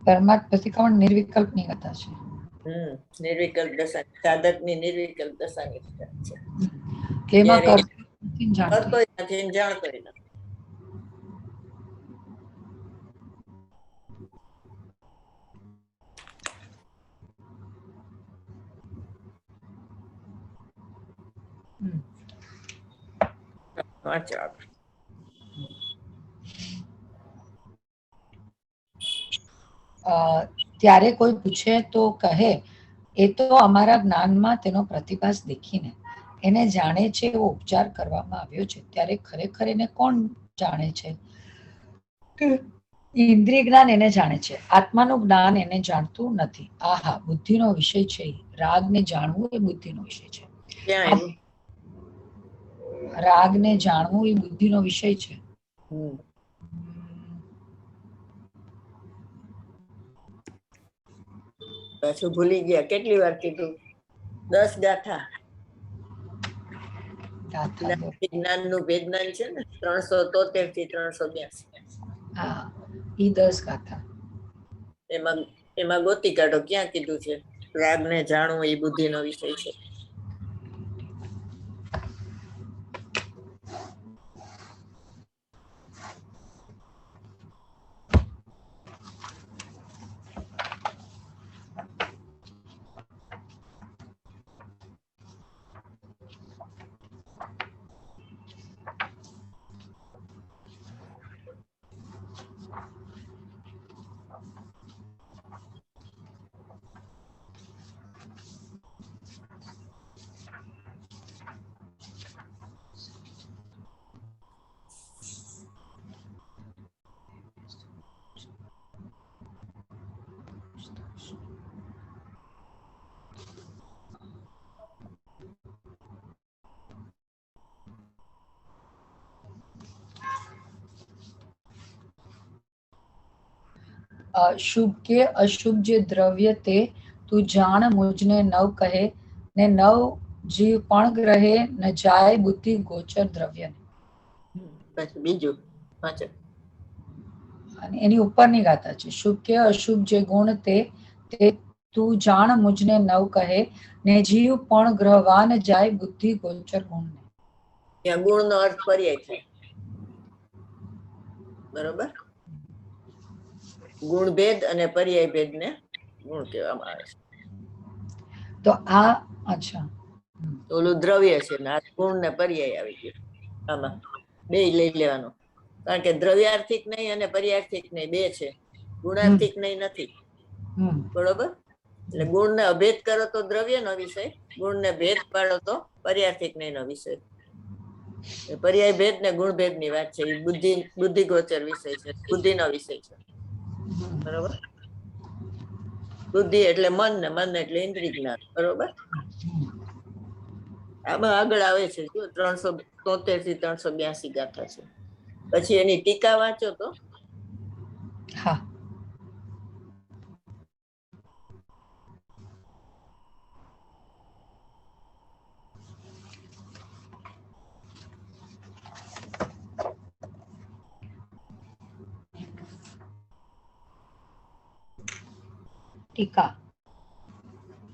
પરમાર્થ પ્રતિક્રમણ નિર્વિકલ્પની ગાથા છે. નિર્વિકલ્પ દશા, સાધકની નિર્વિકલ્પ દશાની છે. એમાં કરતોય નથી, જાણતોય નથી. ત્યારે કોઈ પૂછે તો કહે, એ તો અમારા જ્ઞાનમાં તેનો પ્રતિભાસ દેખીને એને જાણે છે એવો ઉપચાર કરવામાં આવ્યો છે. ત્યારે ખરેખર એને કોણ જાણે છે? ઇન્દ્રિય જ્ઞાન એને જાણે છે, આત્માનું જ્ઞાન એને જાણતું નથી. આહા, બુદ્ધિનો વિષય છે. રાગને જાણવું એ બુદ્ધિનો વિષય છે. રાગને જાણવું એ બુદ્ધિનો વિષય છે. પાછું ભૂલી ગયા. કેટલી વાર કીધું? 10 ગાથા. જ્ઞાનનું ભેજ્ઞાન છે ને, 373 થી 382. હા, ઈ 10 ગાથા. એમાં ગોતી કાઢો ક્યાં કીધું છે રાગને જાણવું એ બુદ્ધિનો વિષય છે. શુભ કે અશુભ જે દ્રવ્ય તે તું જાણ મુજને નવ કહે ને નવ જીવ પણ ગ્રહે ન જાય બુદ્ધિ ગોચર દ્રવ્ય. પછી બીજું વાંચો. અને એની ઉપરની ગાથા છે, શુભ કે અશુભ જે ગુણ તે તું જાણ મુજને નવ કહે ને જીવ પણ ગ્રહવાન જાય બુદ્ધિ ગોચર ગુણ. ત્યાં ગુણ નો અર્થ પર્યાય થાય, બરોબર. ગુણ ભેદ અને પર્યાય ભેદ ને ગુણ કહેવામાં આવે છે. તો આ અચ્છા ઓલું દ્રવ્ય છે ને આ ગુણ ને પર્યાય આવી ગયું. આમાં બે લઈ લેવાનું, કારણ કે દ્રવ્યાર્થિક નહીં અને પર્યાર્થિક નહીં બે છે, ગુણાર્થિક નહીં નથી, બરોબર. એટલે ગુણ ને અભેદ કરો તો દ્રવ્ય નો વિષય, ગુણ ને ભેદ પાડો તો પર્યાર્થિક નહીં નો વિષય. પર્યાય ભેદ ને ગુણ ભેદ ની વાત છે, એ બુદ્ધિ ગોચર વિષય છે, બુદ્ધિ નો વિષય છે, બરોબર. બુદ્ધિ એટલે મન ને મન એટલે ઇન્દ્રિય જ્ઞાન, બરોબર. આમાં આગળ આવે છે જો 373 થી 382 ગાથા છે. પછી એની ટીકા વાંચો તો. હા. ટીકા.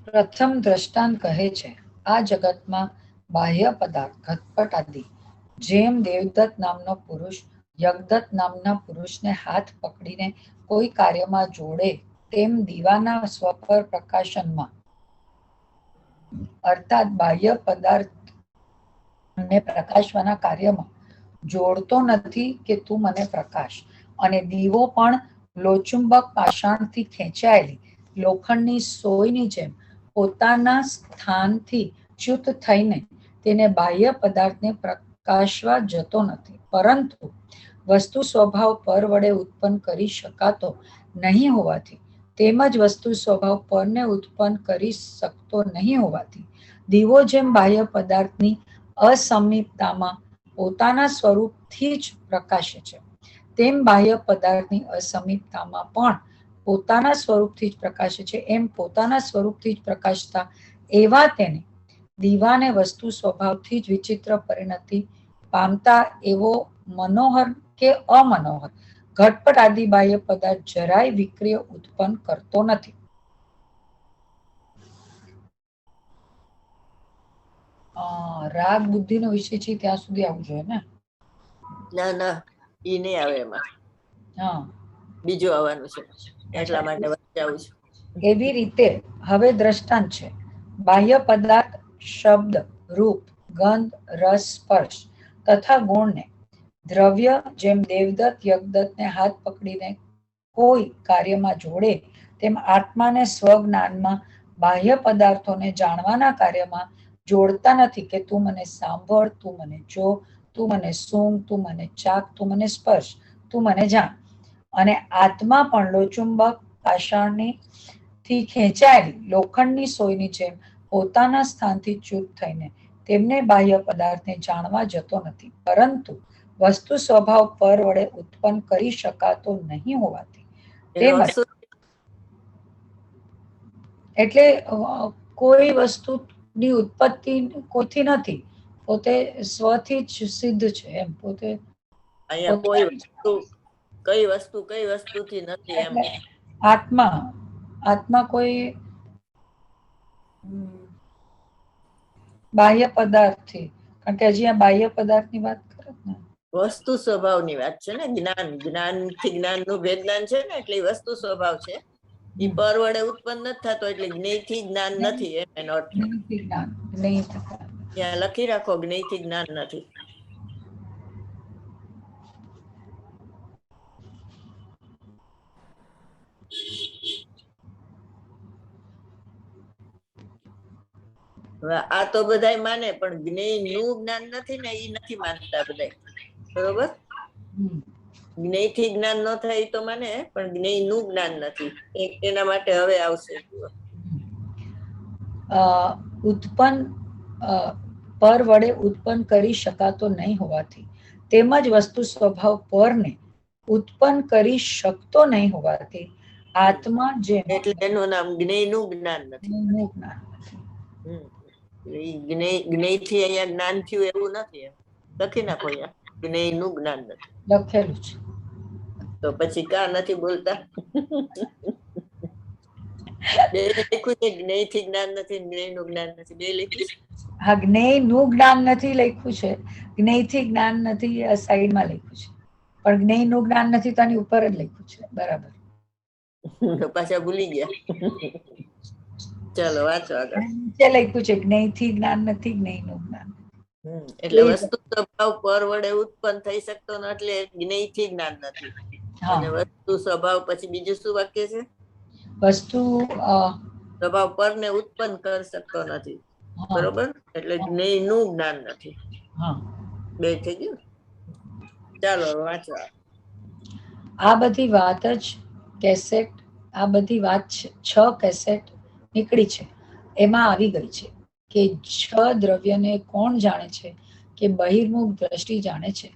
પ્રથમ દ્રષ્ટાંત કહે છે, આ જગતમાં બાહ્ય પદાર્થ ઘટપટ આદિ જેમ દેવદત્ત નામનો પુરુષ યજ્ઞદત્ત નામના પુરુષને હાથ પકડીને કોઈ કાર્યમાં જોડે તેમ દીવાના સ્વપર પ્રકાશનમાં અર્થાત બાહ્ય પદાર્થને પ્રકાશવાના કાર્યમાં જોડતો નથી કે તું મને પ્રકાશ, અને દીવો પણ લોચુંબક પાષાણથી ખેંચાયેલી લોખંડની સોયની જેમ પોતાના સ્થાનથી ચ્યુત થઈને તેને બાહ્ય પદાર્થને પ્રકાશવા જતો નથી, પરંતુ વસ્તુ સ્વભાવ પર વડે ઉત્પન્ન કરી શકાતો નહીં હોવાથી તેમજ વસ્તુ સ્વભાવ પરને ઉત્પન્ન કરી શકતો નહીં હોવાથી દીવો જેમ બાહ્ય પદાર્થની અસમીપતામાં પોતાના સ્વરૂપથી જ પ્રકાશે છે, તેમ બાહ્ય પદાર્થની અસમીપતામાં પણ પોતાના સ્વરૂપથી જ પ્રકાશે છે. એમ પોતાના સ્વરૂપથી જ પ્રકાશતા એવા તેને દીવાને વસ્તુ સ્વભાવથી જ વિચિત્ર પરિણતિ પામતા એવો મનોહર કે અમનોહર ઘટપટ આદિ બાહ્ય પદાર્થ જરાય વિક્રિય ઉત્પન્ન કરતો નથી. રાગ બુદ્ધિ નો વિષય છે ત્યાં સુધી આવવું જોઈએ ને? ના ના, ઈ નહીં આવે એમાં. હા, બીજું આવવાનું છે, એટલા માટે વચ્ચે આવું છું. એવી રીતે હવે દ્રષ્ટાંત છે, બાહ્ય પદાર્થ શબ્દ રૂપ ગંધ રસ સ્પર્શ તથા ગુણને દ્રવ્ય જેમ દેવદત્ત યજ્ઞદત્તને હાથ પકડીને કોઈ કાર્યમાં જોડે તેમ આત્માને સ્વજ્ઞાનમાં બાહ્ય પદાર્થોને જાણવાના કાર્યમાં જોડતા નથી કે તું મને સાંભળ, તું મને જો, તું મને સૂંઘ, તું મને ચાખ, તું મને સ્પર્શ, તું મને જાણ. અને આત્મા પણ લોચુંબક પાષાણની થી ખેંચાયેલી લોખંડની સોયની જેમ પોતાના સ્થાનથી ચ્યુત થઈને તેમને બાહ્ય પદાર્થને જાણવા જતો નથી, પરંતુ વસ્તુ સ્વભાવ પર વડે ઉત્પન્ન કરી શકાતો નહીં હોવાથી તેમજ એટલે કોઈ વસ્તુની ઉત્પત્તિ કોઈથી નથી, પોતે સ્વથી જ સિદ્ધ છે એમ. પોતે કઈ વસ્તુથી નથી એમ. આત્મા કોઈ બાહ્ય પદાર્થથી, કારણ કે હજી આ બાહ્ય પદાર્થની વાત કરે ને, વસ્તુ સ્વભાવની વાત છે ને. જ્ઞાનથી જ્ઞાનનું ભેદજ્ઞાન છે ને, એટલે વસ્તુ સ્વભાવ છે. એ પર વડે ઉત્પન્ન નથી થતો, એટલે જ્ઞેયથી જ્ઞાન નથી એમ એનો અર્થ. ત્યાં લખી રાખો, જ્ઞેયથી જ્ઞાન નથી. આ તો બધાય માને, પણ જ્ઞેયનું જ્ઞાન નથી ને, એ નથી માનતા બધાય, બરોબર. જ્ઞેયથી જ્ઞાન ન થાય તો માને, પણ જ્ઞેયનું જ્ઞાન નથી. એના માટે હવે આવશે ઉત્પન્ન પર વડે ઉત્પન્ન કરી શકાતો નહીં હોવાથી તેમજ વસ્તુ સ્વભાવ પરને ઉત્પન્ન કરી શકતો નહીં હોવાથી આત્મા જેમ એટલે એનું નામ જ્ઞેયનું જ્ઞાન નથી. જ્ઞેયનું જ્ઞાન નથી. જ્ઞેય થી અહીંયા જ્ઞાન થયું એવું નથી. લખી નાખો અહીંયા જ્ઞેયનું જ્ઞાન નથી. લખેલું છે. તો પછી કા નથી બોલતા? બે લખ્યું છે, જ્ઞેય થી જ્ઞાન નથી, જ્ઞેયનું જ્ઞાન નથી, બે લખ્યું છે. હા, જ્ઞેયનું જ્ઞાન નથી લખ્યું છે, જ્ઞેય થી જ્ઞાન નથી સાઈડમાં લખ્યું છે, પણ જ્ઞેયનું જ્ઞાન નથી તો આની ઉપર જ લખ્યું છે. બરાબર. પાછા ભૂલી ગયા. ચાલો વાંચો આગળ. નીચે લખ્યું છે જ્ઞેય થી જ્ઞાન નથી, જ્ઞેયનું જ્ઞાન. એટલે વસ્તુ સ્વભાવ પર વડે ઉત્પન્ન થઈ શકતો ન, એટલે જ્ઞેય થી જ્ઞાન નથી. અને વસ્તુ સ્વભાવ પછી બીજું શું વાક્ય છે? વસ્તુ સ્વભાવ પર ને ઉત્પન્ન કરી શકતો નથી. બરોબર, એટલે જ્ઞેયનું જ્ઞાન નથી. બે થઈ ગયું. ચાલો વાંચો. આ બધી વાત જ કેસેટ, આ બધી વાત 6 કેસેટ નીકળી છે એમાં આવી ગઈ છે કે 6 દ્રવ્યને કોણ જાણે છે? કે બહિર્મુખ દ્રષ્ટિ જાણે છે.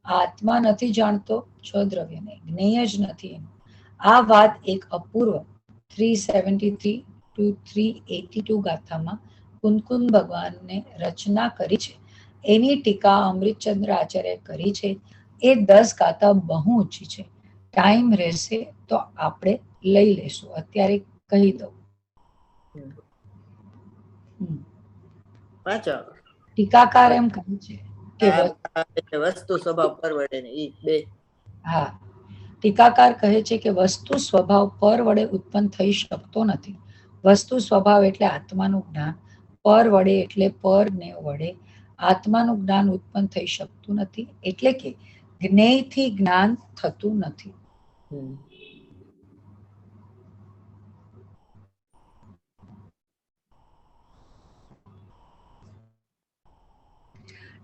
આત્મા નથી જાણતો 6 દ્રવ્યને, જ્ઞેય જ નથી એમ. આ વાત એક અપૂર્વ 373 to 382 ગાથામાં કુંકુમ ભગવાનને રચના કરી છે. એની ટીકા અમૃતચંદ્ર આચાર્ય કરી છે. એ 10 ગાથા બહુ ઊંચી છે. ટાઈમ રહેશે તો આપણે લઈ લેશું, અત્યારે કહી દઉં. ટીકાકાર એમ કહે છે કે વસ્તુ સ્વભાવ પર વડે ને ઈ બે. હા, ટીકાકાર કહે છે કે વસ્તુ સ્વભાવ પર વડે ઉત્પન્ન થઈ શકતો નથી. વસ્તુ સ્વભાવ એટલે આત્માનું જ્ઞાન, પર વડે એટલે પર ને વડે આત્માનું જ્ઞાન ઉત્પન્ન થઈ શકતું નથી, એટલે કે જ્ઞેયથી જ્ઞાન થતું નથી.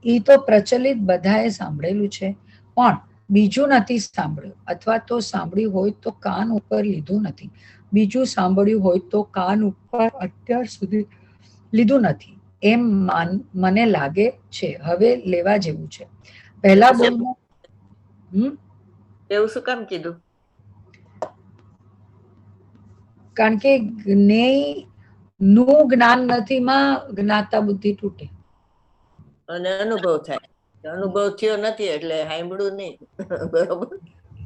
એ તો પ્રચલિત બધાએ સાંભળેલું છે, પણ બીજું નથી સાંભળ્યું, અથવા તો સાંભળ્યું હોય તો કાન ઉપર લીધું નથી. બીજું સાંભળ્યું હોય તો કાન ઉપર અત્યાર સુધી લીધું નથી એમ મને લાગે છે. હવે લેવા જેવું છે. પહેલા બોલમાં એવું શું કામ કીધું? કારણ કે જ્ઞેય નું જ્ઞાન નથી માં જ્ઞાતા બુદ્ધિ તૂટે અને અનુભવ થાય. અનુભવ થયો નથી એટલે સાંભળ્યું નહીં. બરોબર,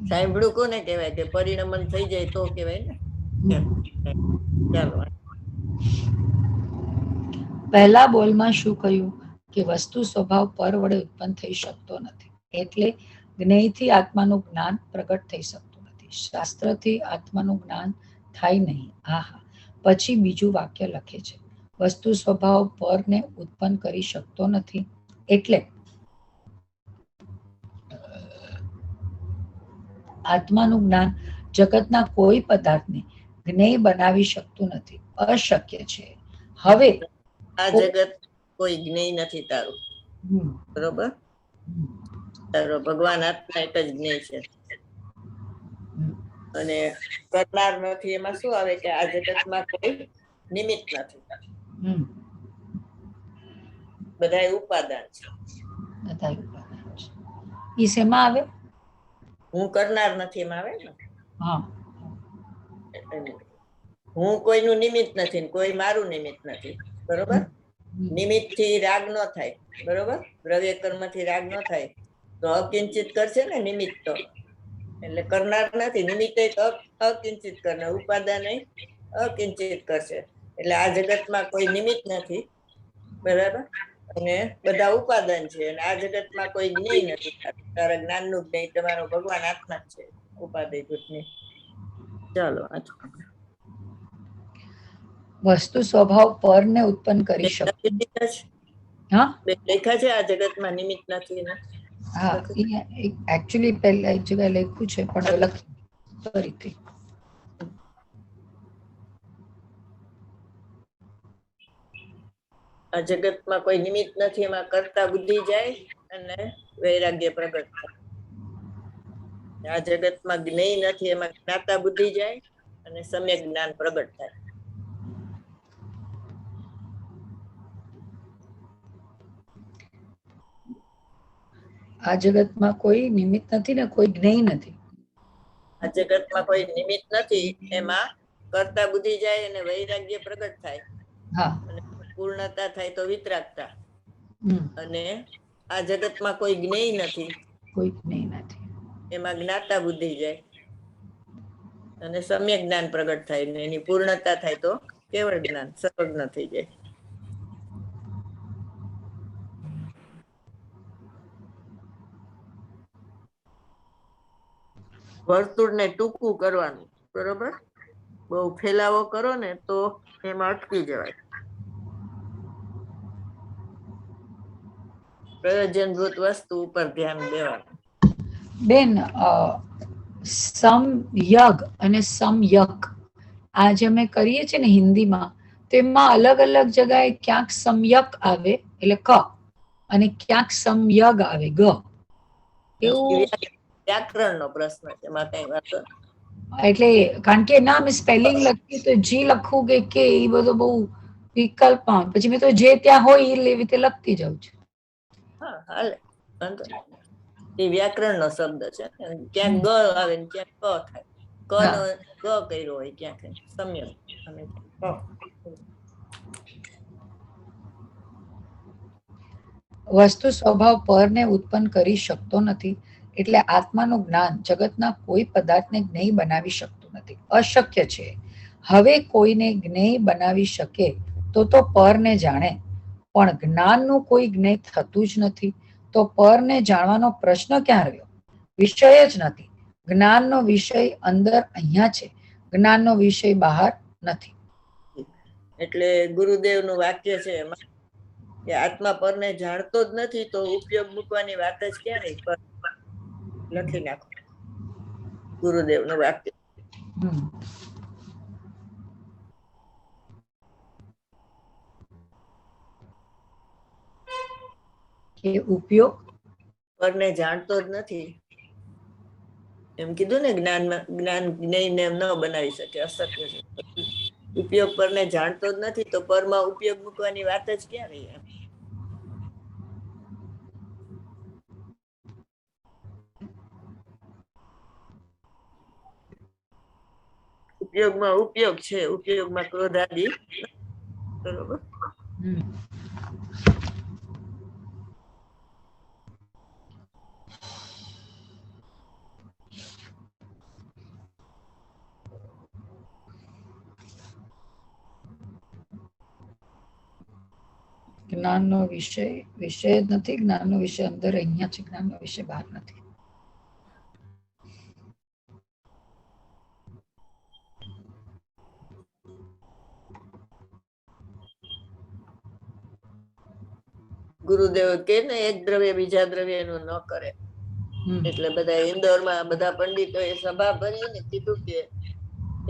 સાંભળ્યું કોને કહેવાય? કે પરિણમન થઈ જાય તો કહેવાય ને. ચાલો. પહેલા બોલમાં શું કહ્યું? કે વસ્તુ સ્વભાવ પર વડે ઉત્પન્ન થઈ શકતો નથી, એટલે જ્ઞેયથી આત્માનું જ્ઞાન પ્રગટ થઈ શકતું નથી. શાસ્ત્રથી આત્માનું જ્ઞાન થાય નહીં. આહા. પછી બીજું વાક્ય લખે છે, વસ્તુ સ્વભાવ પરને ઉત્પન્ન કરી શકતો નથી, એટલે આત્માનું જ્ઞાન જગતના કોઈ પદાર્થને જ્ઞેય બનાવી શકતું નથી, અશક્ય છે. હવે આ જગત કોઈ જ્ઞેય નથી તારું. બરોબર, તારો ભગવાન આત્મા એક જ જ્ઞેય છે. અને કરનાર નથી એમાં શું આવે? કે આ જગતમાં કોઈ નિમિત્ત નથી, બધા ઉપાદાન છે. ઈ શેમાં આવે? હું કરનાર નથી એમાં આવે ને. હા, હું કોઈનું નિમિત્ત નથી, કોઈ મારું નિમિત્ત નથી. બરોબર, નિમિત્ત થી રાગ ન થાય. બરોબર, દ્રવ્ય કર્મ થી રાગ ન થાય તો અકિંચિત કરશે ને નિમિત્ત તો, એટલે કરનાર નથી. નિમિત્ત અકિંચિત કરનાર, ઉપાદાન અકિંચિત કરશે. એટલે આ જગતમાં કોઈ નિમિત્ત નથી. બરાબર, અને બધા ઉપાદાન છે. અને આ જગતમાં કોઈ જ્ઞેય નથી. તારા જ્ઞાન નું જ્ઞેય તમારો ભગવાન આત્મા જ છે, ઉપાધિ ભૂતની. ચાલો. વસ્તુ સ્વભાવ પર ને ઉત્પન્ન કરી શકે. હા, લેખા છે આ જગતમાં નિમિત્ત નથી ને. હા, એકચ્યુઅલી પહેલા એક જગ્યાએ લખ્યું છે, પણ લખી ફરીથી. આ જગતમાં કોઈ નિમિત્ત નથી, એમાં કરતા બુદ્ધિ જાય અને વૈરાગ્ય પ્રગટ થાય. આ જગતમાં જ્ઞેય નથી, એમાં જ્ઞાતા બુદ્ધિ જાય અને સમ્યક જ્ઞાન પ્રગટ થાય. આ જગતમાં કોઈ નિમિત્ત નથી ને કોઈ જ્ઞેય નથી. આ જગતમાં કોઈ નિમિત્ત નથી, એમાં કરતા બુદ્ધિ જાય અને વૈરાગ્ય પ્રગટ થાય, અને પૂર્ણતા થાય તો વિતરાગતા. અને આ જગતમાં કોઈ જ્ઞેય નથી, કોઈ જ્ઞેય નથી, એમાં જ્ઞાતા બુદ્ધિ જાય અને સમ્યક જ્ઞાન પ્રગટ થાય, ને એની પૂર્ણતા થાય તો કેવળ જ્ઞાન સર્વજ્ઞ થઈ જાય. વર્તુળને ટૂંકું કરવાનું, બરોબર? બહુ ફેલાવો કરો ને તો એમાં અટકી જવાય. પ્રયોજનભૂત વસ્તુ ઉપર ધ્યાન દેવાનું. બેન, સમયગ અને સમયક આ જે અમે કરીએ છીએ ને હિન્દીમાં, તો એમાં અલગ અલગ જગ્યાએ ક્યાંક સમયક આવે એટલે ક, અને ક્યાંક સમયગ આવે ગ. એવું વ્યાકરણ નો પ્રશ્ન છે, એમાં કઈ વાતો. એટલે કારણ કે ના મેં સ્પેલિંગ લખી તો જી લખવું કે એ બધું બહુ વિકલ્પ, પછી મેં તો જે ત્યાં હોય એ લેવી રીતે લખતી જાઉં છું. હા, હાલે, વાંધો નહીં. એ વ્યાકરણ નો શબ્દ છે, ક્યાંક ગ આવે ને ક્યાંક ક થાય. ક નો ગ કર્યો હોય ક્યાંક સમ્યક, અને વસ્તુ સ્વભાવ પરને ઉત્પન્ન કરી શકતો નથી, એટલે આત્માનું જ્ઞાન જગતના કોઈ પદાર્થને જ્ઞેય બનાવી શકતું નથી, અશક્ય છે. હવે કોઈને જ્ઞેય બનાવી શકે તો પરને જાણે, પણ જ્ઞાનનું કોઈ જ્ઞેય થતું જ નથી, તો પરને જાણવાનો પ્રશ્ન ક્યાં રહ્યો? વિષય જ નથી. જ્ઞાનનો વિષય અંદર અહીંયા છે, જ્ઞાનનો વિષય બહાર નથી. એટલે ગુરુદેવનું વાક્ય છે એમાં કે આત્મા પરને જાણતો જ નથી, તો ઉપયોગ મૂકવાની વાત જ ક્યાં રહી? પર લખી નાખો ગુરુદેવનું વાક્ય. કે ઉપયોગ પરને જાણતો જ નથી, એમ કીધું ને, જ્ઞાન જ્ઞેયને ન બનાવી શકે, અશક્ય છે. ઉપયોગ પરને જાણતો જ નથી, તો પરમાં ઉપયોગ મૂકવાની વાત જ ક્યાં રહી? એમ ઉપયોગમાં ઉપયોગ છે, ઉપયોગમાં ક્રોધ આદિ, બરોબર? જ્ઞાનનો વિષય વિષય જ નથી, જ્ઞાનનો વિષય અંદર અહીંયા છે, જ્ઞાનનો વિષય બહાર નથી. ગુરુદેવ કે ને એક દ્રવ્ય બીજા દ્રવ્ય નું ન કરે, એટલે બધા ઇન્દોરમાં બધા પંડિતો એ સભા ભરીને કીધું કે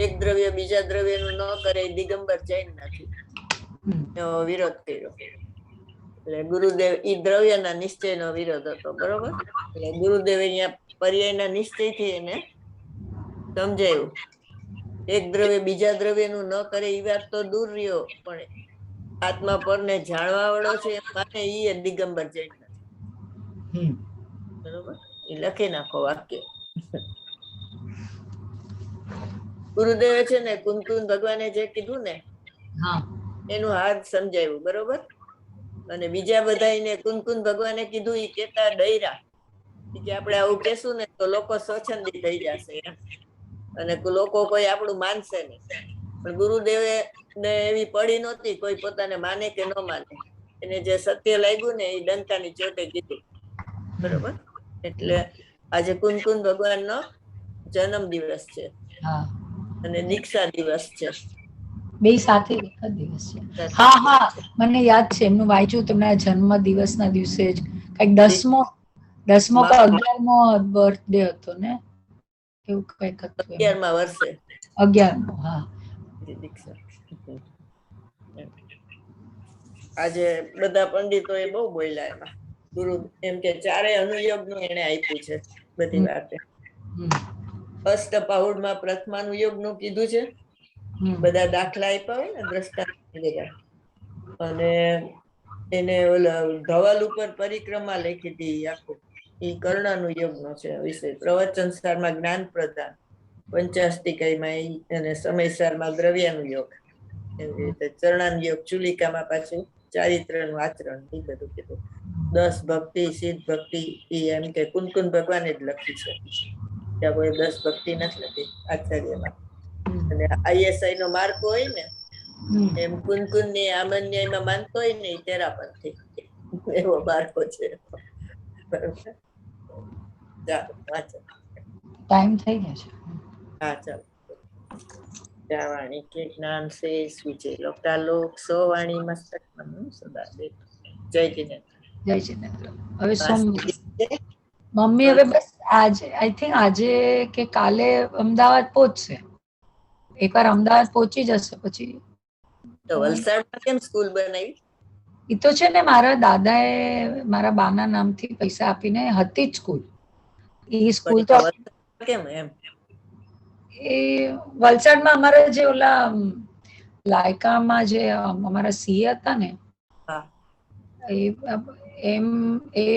એક દ્રવ્ય બીજા દ્રવ્ય નું ન કરે, દિગંબર જૈન નથી, એનો વિરોધ કર્યો. એટલે ગુરુદેવ ઈ દ્રવ્યના નિશ્ચયનો વિરોધ હતો, બરોબર? એટલે ગુરુદેવ અહીંયા પર્યાયના નિશ્ચયથી એને સમજાયું, એક દ્રવ્ય બીજા દ્રવ્યનું ન કરે એ વાત તો દૂર રહ્યો, પણ આત્મા પરને જાણવા વાળો છે માને ઈ દિગંબર જૈન નથી, બરોબર? એ લખી નાખો વાક્ય. ગુરુદેવે છે ને કુંકુન ભગવાને જે કીધું ને એનું હાથ સમજાવ્યું, બરોબર? અને બીજા બધાને કુંકુન ભગવાને કીધું એ કેતા ડૈરા કે આપણે આવું કેશું ને તો લોકો સ્વચ્છંદી થઈ જશે, અને લોકો કોઈ આપણું માનશે નહીં. પણ ગુરુદેવે ને એવી પડી નહોતી, કોઈ પોતાને માને કે ન માને, એને જે સત્ય લાગ્યું ને એ ડંકાની ચોટે કીધું, બરોબર? એટલે આજે કુંકુન ભગવાનનો જન્મ દિવસ છે અને દીક્ષા દિવસ છે, બે સાથે એક જ દિવસ છે. હા હા, મને યાદ છે, એમનું વાંચ્યું તમને, જન્મ દિવસના દિવસે જ કઈક 10મો કે 11મો બર્થડે હતો ને, એવું કઈક હતું. 11મા વર્ષે 11મો. હા, દીક્ષા. આજે બધા પંડિતો એ બહુ બોલ્યા એમાં. ગુરુ એમ કે ચારેય અનુયોગ નું એને આપ્યું છે બધી વાતે. અષ્ટપાહુડમાં પ્રથમાનુયોગ નું કીધું છે, બધા દાખલા આપ્યા હોય ને દ્રષ્ટાંત, અને એને ઓલા ધવલ ઉપર પરિક્રમા લખી હતી આખું, એ કર્ણાનુયોગ નો છે વિષય. પ્રવચન સારમાં જ્ઞાન પ્રદાન, પંચાસ્તિકામાં અને સમયસારમાં દ્રવ્યાનું યોગ, એવી રીતે ચરણાન યોગ ચુલિકામાં પાછું ચારિત્રનું આચરણ એ બધું કીધું. 10 ભક્તિ સિદ્ધ ભક્તિ એ એમ કે કુનકુન ભગવાને જ લખી છે, ત્યાં કોઈ 10 ભક્તિ નથી લખી આચાર્યમાં. અને ISI નો માર્ક હોય ને એમ કુનકુન ની આમન્યમાં માનતો હોય ને એ તેરાપંથી એવો માર્કો છે. બરોબર, ચાલો વાંચો. ટાઈમ થઈ ગયો છે. હા ચાલો. વાણી કે જ્ઞાન से विजय लोकता लोक सो वाणी मस्तक मनु सदा दे. જય જિનેન્દ્ર. જય જિનેન્દ્ર. હવે મમ્મી હવે બસ આજે આઈ થિંક આજે કે કાલે અમદાવાદ પહોંચશે. એકવાર અમદાવાદ પહોંચી જશે પછી. તો વલસાડમાં કેમ સ્કૂલ બનાવી? એ તો છે ને મારા દાદાએ મારા બાના નામથી પૈસા આપીને હતી જ સ્કૂલ. એ સ્કૂલ તો કેમ એમ? એ વલસાડમાં અમારા જે ઓલા લાયકામાં જે અમારા સીએ હતા ને, એમ એ